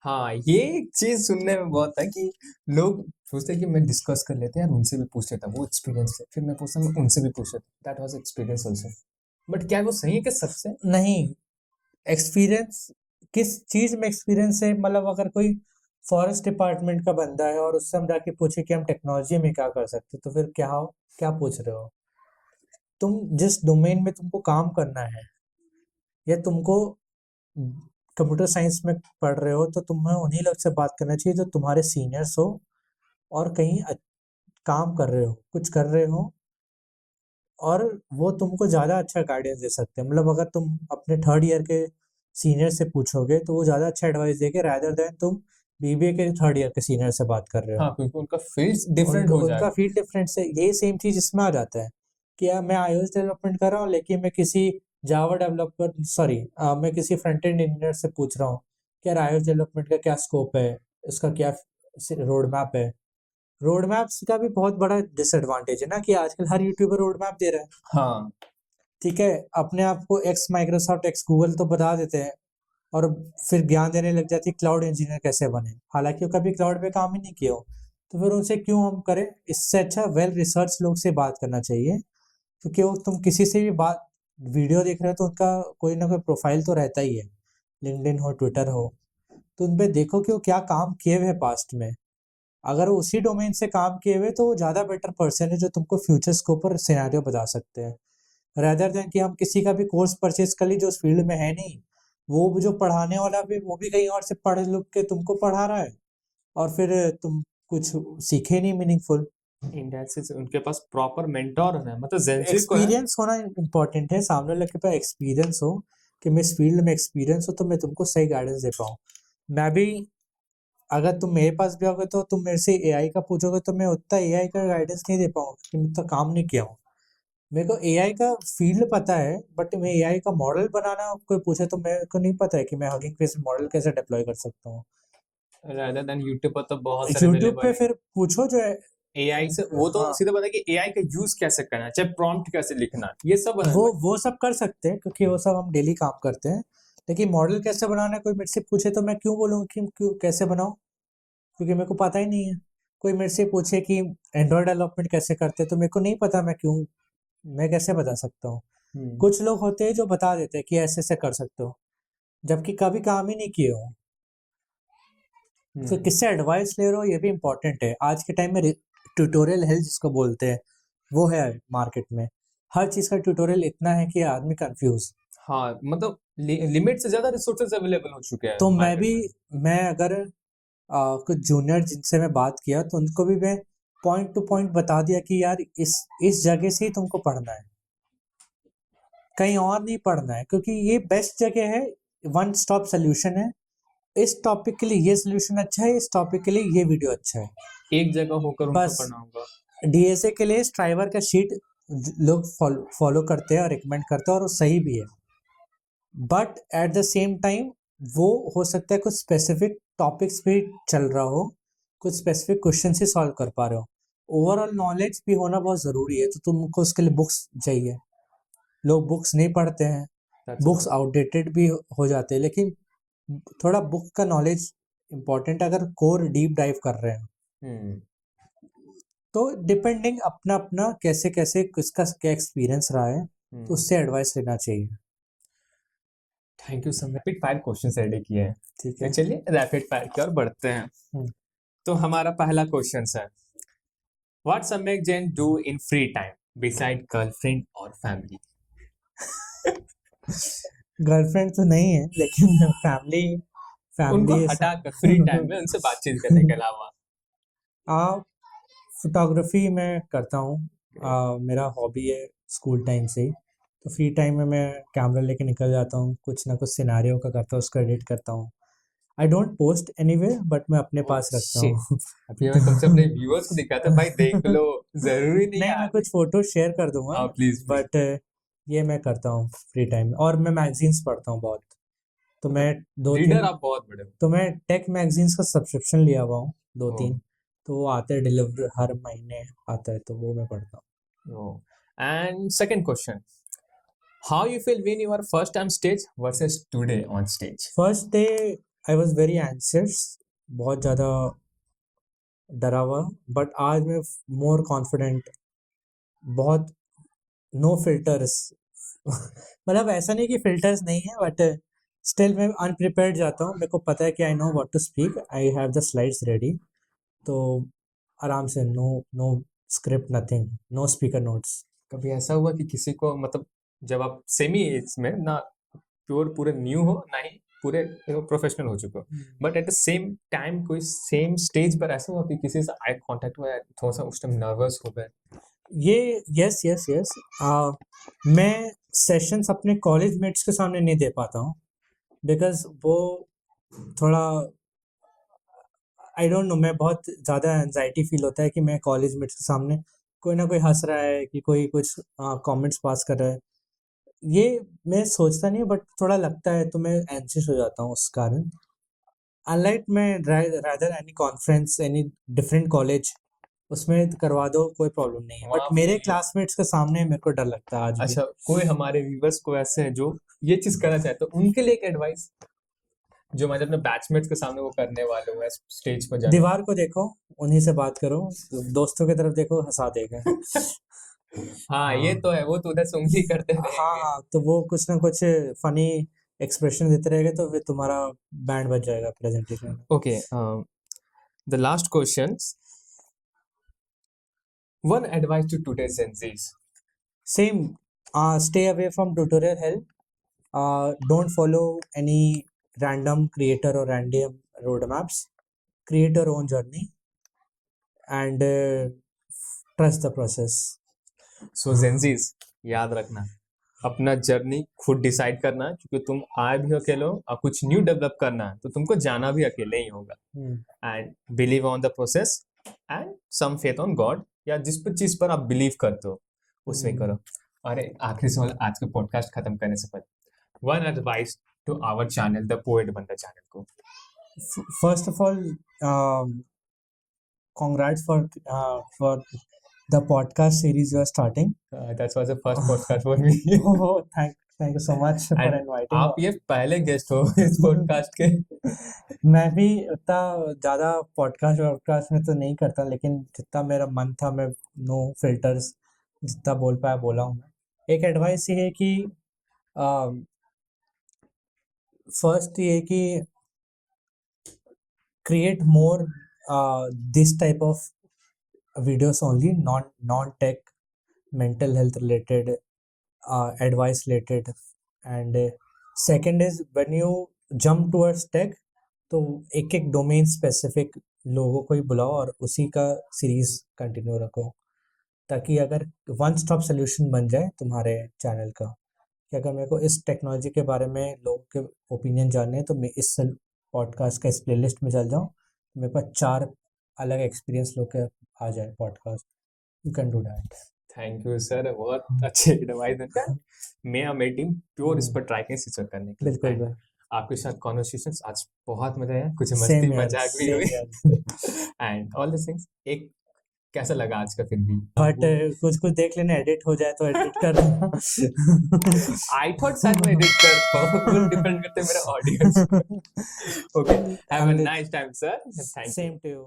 हाँ, ये एक चीज सुनने में बहुत है कि लोग सोचते हैं कि मैं डिस्कस कर लेते हैं यार, उनसे भी पूछ लेता हूँ, वो एक्सपीरियंस है, फिर मैं पूछता हूँ, मैं उनसे भी पूछ लेता हूँ, that was experience also. But क्या वो सही है कि सबसे? नहीं, एक्सपीरियंस किस चीज में एक्सपीरियंस है, मतलब अगर कोई फॉरेस्ट डिपार्टमेंट का बंदा है और उससे हम जाके पूछे कि हम टेक्नोलॉजी में क्या कर सकते, तो फिर क्या क्या पूछ रहे हो? तुम जिस डोमेन में तुमको काम करना है, या तुमको कंप्यूटर साइंस में पढ़ रहे हो, तो तुम्हें उन्हीं लोग से बात करना चाहिए जो तुम्हारे सीनियर्स हो, और कहीं काम कर रहे हो, कुछ कर रहे हो, और वो तुमको ज़्यादा अच्छा गाइडेंस दे सकते हैं। मतलब अगर तुम अपने थर्ड ईयर के सीनियर से पूछोगे, तो वो ज़्यादा अच्छा एडवाइस देंगे रादर देन तुम बीबीए के थर्ड ईयर के सीनियर से बात कर रहे हो। हाँ, क्योंकि उनका फील्ड डिफरेंट उनका हो उनका जाएगा। फील्ड डिफरेंस है, यही सेम चीज इसमें आ जाता है कि यार मैं iOS डेवलपमेंट कर रहा हूँ, लेकिन मैं किसी जावा डेवलपर, सॉरी, मैं किसी फ्रंट एंड इंजीनियर से पूछ रहा हूँ कि यार iOS डेवलपमेंट का क्या स्कोप है, इसका क्या रोड मैप है। रोड मैप्स का भी बहुत बड़ा डिसएडवांटेज है ना, कि आजकल हर यूट्यूबर रोड मैप दे रहा है। हाँ। ठीक है, अपने आप को एक्स माइक्रोसॉफ्ट, एक्स गूगल तो बता देते हैं, और फिर ज्ञान देने लग जाती है क्लाउड इंजीनियर कैसे बने, हालांकि वो कभी क्लाउड पे काम ही नहीं किया हो। तो फिर उनसे क्यों हम करें? इससे अच्छा वेल रिसर्च लोग से बात करना चाहिए, क्योंकि वो तुम किसी से भी बात, वीडियो देख रहे हो तो उनका कोई ना कोई प्रोफाइल तो रहता ही है, लिंक्डइन हो, ट्विटर हो, तो उन पे देखो कि वो क्या काम किए हुए हैं पास्ट में। अगर वो उसी डोमेन से काम किए हुए, तो वो ज़्यादा बेटर पर्सन है जो तुमको फ्यूचर स्कोप और सिनेरियो बता सकते हैं, रेदर देन कि हम किसी का भी कोर्स परचेज कर ली जो उस फील्ड में है नहीं, वो जो पढ़ाने वाला भी वो भी कहीं और से पढ़ लिख के तुमको पढ़ा रहा है और फिर तुम कुछ सीखे नहीं मीनिंगफुल। इन दैट सेंस उनके पास प्रॉपर मेंटोर है, मतलब जेंजी को है। एक्सपीरियंस होना इम्पोर्टेंट है, सामने वाले के पास एक्सपीरियंस हो कि मैं इस फील्ड में एक्सपीरियंस हो तो मैं तुमको सही गाइडेंस दे पाऊँ। मैं भी, अगर तुम मेरे पास भी आओगे तो तुम मेरे से एआई का पूछोगे तो मैं उतना एआई का गाइडेंस नहीं दे पाऊंगा क्योंकि मैं तो काम नहीं किया हूँ। मेरे को एआई का फील्ड पता है बट मैं एआई का मॉडल बनाना कोई पूछे तो मेरे को नहीं पता है कि मैं हगिंग फेस मॉडल कैसे डिप्लॉय कर सकता हूँ। रादर देन यूट्यूब पर तो बहुत सारे यूट्यूब अवेलेबल पे है फिर पूछो जो है। एआई से, वो तो हाँ, सीधा पता है कि एआई का यूज कैसे करना है, चाहे प्रॉम्प्ट कैसे लिखना है, ये सब है। वो सब कर सकते हैं क्योंकि वो सब हम डेली काम करते हैं। लेकिन मॉडल कैसे बनाना है कोई मेरे से पूछे तो मैं क्यों बोलूँ कि क्यों कैसे बनाऊँ, क्योंकि मेरे को पता ही नहीं है। कोई मेरे से पूछे कि एंड्रॉयड डेवलपमेंट कैसे करते हैं तो मेरे को नहीं पता, मैं कैसे बता सकता हूँ। हम्म, कुछ लोग होते हैं जो बता देते हैं कि ऐसे ऐसे कर सकते हो, जबकि कभी काम ही नहीं किए हो। तो किससे एडवाइस ले रहे हो ये भी इम्पोर्टेंट है। आज के टाइम में ट्यूटोरियल हेल्थ जिसको बोलते हैं वो है मार्केट में। हर चीज़ का ट्यूटोरियल इतना है कि आदमी कंफ्यूज। हाँ, मतलब लिमिट से ज्यादा रिसोर्सेज अवेलेबल हो चुके हैं तो मार्केट में। मैं अगर कुछ जूनियर जिनसे मैं बात किया तो उनको भी मैं पॉइंट टू पॉइंट बता दिया कि यार इस जगह से ही तुमको पढ़ना है, कहीं और नहीं पढ़ना है, क्योंकि ये बेस्ट जगह है, वन स्टॉप सोल्यूशन है। इस टॉपिक के लिए ये सोल्यूशन अच्छा है, इस टॉपिक के लिए ये वीडियो अच्छा है। एक जगह होकर उनको बस पढ़ना होगा। डीएसए के लिए स्ट्राइवर का शीट लोग फॉलो करते हैं और रिकमेंड करते हैं और वो सही भी है। But at the same time वो हो सकता है कुछ स्पेसिफिक टॉपिक्स भी चल रहा हो, कुछ स्पेसिफिक क्वेश्चन ही सॉल्व कर पा रहे हो। ओवरऑल नॉलेज भी होना बहुत ज़रूरी है, तो तुमको उसके लिए बुक्स चाहिए। लोग बुक्स नहीं पढ़ते हैं, That's बुक्स right. आउटडेटेड भी हो जाते हैं, लेकिन थोड़ा बुक का नॉलेज इम्पोर्टेंट अगर कोर डीप डाइव कर रहे हैं। हम्म, तो डिपेंडिंग अपना अपना कैसे कैसे किसका क्या एक्सपीरियंस रहा है तो उससे एडवाइस लेना चाहिए। Thank you sir. Rapid fire question ready किए हैं, ठीक तो है। चलिए रैपिड फायर की ओर बढ़ते हैं। हम्म। तो हमारा पहला क्वेश्चन है, व्हाट सम्यक Jain do in free time beside girlfriend और फैमिली? गर्लफ्रेंड तो नहीं है लेकिन फैमिली उनको फैमिली हटाकर फ्री टाइम में उनसे बातचीत करने के अलावा। आ फोटोग्राफी मैं करता हूँ। मेरा हॉबी है स्कूल टाइम से ही। तो फ्री टाइम में मैं कैमरा लेके निकल जाता हूँ, कुछ ना कुछ सिनारियो का करता हूँ, उसको एडिट करता हूँ। I don't post anyway but मैं अपने ओह पास रखता शिट, हूँ। अभी मैं तुमसे अपने व्यूअर्स को दिखाता, भाई देख लो, जरूरी नहीं नहीं, है मैं आगे। कुछ फोटो शेयर कर दूंगा हाँ प्लीज प्लीज। बट ये मैं करता हूँ फ्री टाइम में। और मैं मैगजीन्स पढ़ता हूँ बहुत। तो मैं दो रीडर तीन आप बहुत बड़े हो। तो मैं टेक मैगजीन्स का सब्सक्रिप्शन लिया हुआ हूँ, दो ओह, तीन। तो वो आते हैं डिलीवर हर महीने आता है तो वो मैं पढ़ता हूँ। ओह। And second question, how you feel when you are first time stage versus today on stage? First day I was very anxious, बहुत ज़्यादा डरा हुआ। बट आज मैं मोर कॉन्फिडेंट, बहुत नो फिल्टर्स। मतलब ऐसा नहीं कि फिल्टर्स नहीं है बट स्टिल मैं अनप्रिपेयर्ड जाता हूँ। मेरे को पता है कि I know what to speak, I have the slides ready. तो आराम से, no no script, nothing, no speaker notes. कभी ऐसा हुआ कि किसी को, मतलब जब आप सेमी एज में ना प्योर पूरे न्यू हो ना ही पूरे प्रोफेशनल हो चुके हो, but at the same time कोई सेम स्टेज पर ऐसा हुआ कि किसी से आई कांटेक्ट हुआ है, थोड़ा सा उस टाइम नर्वस हो गए? ये यस यस यस, मैं सेशंस अपने कॉलेज मेट्स के सामने नहीं दे पाता हूँ बिकॉज वो थोड़ा, आई डोंट नो, मैं बहुत ज़्यादा एनजाइटी फील होता है कि मैं कॉलेज मेट्स के सामने कोई ना कोई हंस रहा है कि कोई कुछ कमेंट्स पास कर रहा है। ये मैं सोचता नहीं बट थोड़ा लगता है तो मैं एंशियस हो जाता हूँ उस कारण। अनलाइक मैं rather any conference any different college उसमें करवा दो, कोई प्रॉब्लम नहीं है, वहां बट मेरे पे क्लासमेट्स के सामने मेरे को डर लगता है आज भी। अच्छा, कोई हमारे व्यूवर्स को ऐसे हैं जो ये चीज करना चाहते हो, उनके लिए एक एडवाइस जो मैं अपने बैचमेट्स के सामने वो करने वाले हुए स्टेज पर जाने दीवार को देखो, उन्हीं से बात करो, दोस्तों की तरफ देखो, हंसा देगा। हाँ ये हाँ तो है, वो तो उधर से उंगली करते हाँ रहेंगे। हाँ, तो वो कुछ ना कुछ फनी एक्सप्रेशन देते रहेंगे तो फिर तुम्हारा बैंड बज जाएगा प्रेजेंटेशन में। Okay, the last question, one advice to today Gen Zs. Same, stay away from tutorial help, Don't follow any random creator or random roadmaps. Create your own journey and trust the process. So Gen Zs याद रखना, अपना जर्नी खुद डिसाइड करना, क्योंकि तुम आए भी अकेले हो और कुछ न्यू डेवलप करना है तो तुमको जाना भी अकेले ही होगा. And believe on the process and some faith on God, या जिस पर चीज पर आप बिलीव करते हो उसमें करो. और आखिरी सवाल आज के पॉडकास्ट खत्म करने से पहले, one advice to our channel the poet बंदा चैनल को. First of all, congrats for the podcast series you are starting. That was the first podcast for me. Oh, thank you so much for And inviting. आप ये पहले गेस्ट हो इस पॉडकास्ट के. मैं भी उतना ज़्यादा पॉडकास्ट में तो नहीं करता, लेकिन जितना मेरा मन था मैं नो फिल्टर्स जितना बोल पाया बोला हूँ. एक एडवाइस ये है कि फर्स्ट ये कि create more this type of videos only, non-tech, mental health related, advice related. And second is when you jump towards tech, तो एक एक डोमेन स्पेसिफिक लोगों को ही बुलाओ और उसी का सीरीज कंटिन्यू रखो, ताकि अगर वन स्टॉप सोल्यूशन बन जाए तुम्हारे चैनल का, कि अगर मेरे को इस टेक्नोलॉजी के बारे में लोगों के ओपिनियन जानने हैं तो मैं इस पॉडकास्ट का इस प्लेलिस्ट में चल जाऊँ, मेरे पास 4 अलग एक्सपीरियंस लोग के आ जाए podcast. You can do that. Thank you sir, बहुत अच्छे एडवाइस देते हैं. मैं और मेरी टीम प्योर इस पर ट्राई करें सीचर करने के लिए. बिल्कुल. आपके साथ कॉन्वर्सेशंस आज बहुत मजा आया, कुछ Same मस्ती यार, मजाक भी same हुई यार. And all this things. एक कैसा लगा आज का फिर भी? बट कुछ देख लेना, एडिट हो जाए तो एडिट कर देना. आई थॉट शायद मैं एडिट करता हूँ, कुछ डिपेंड करते हैं मेरा audience. Okay, have a nice time sir. Thank you. Same to you.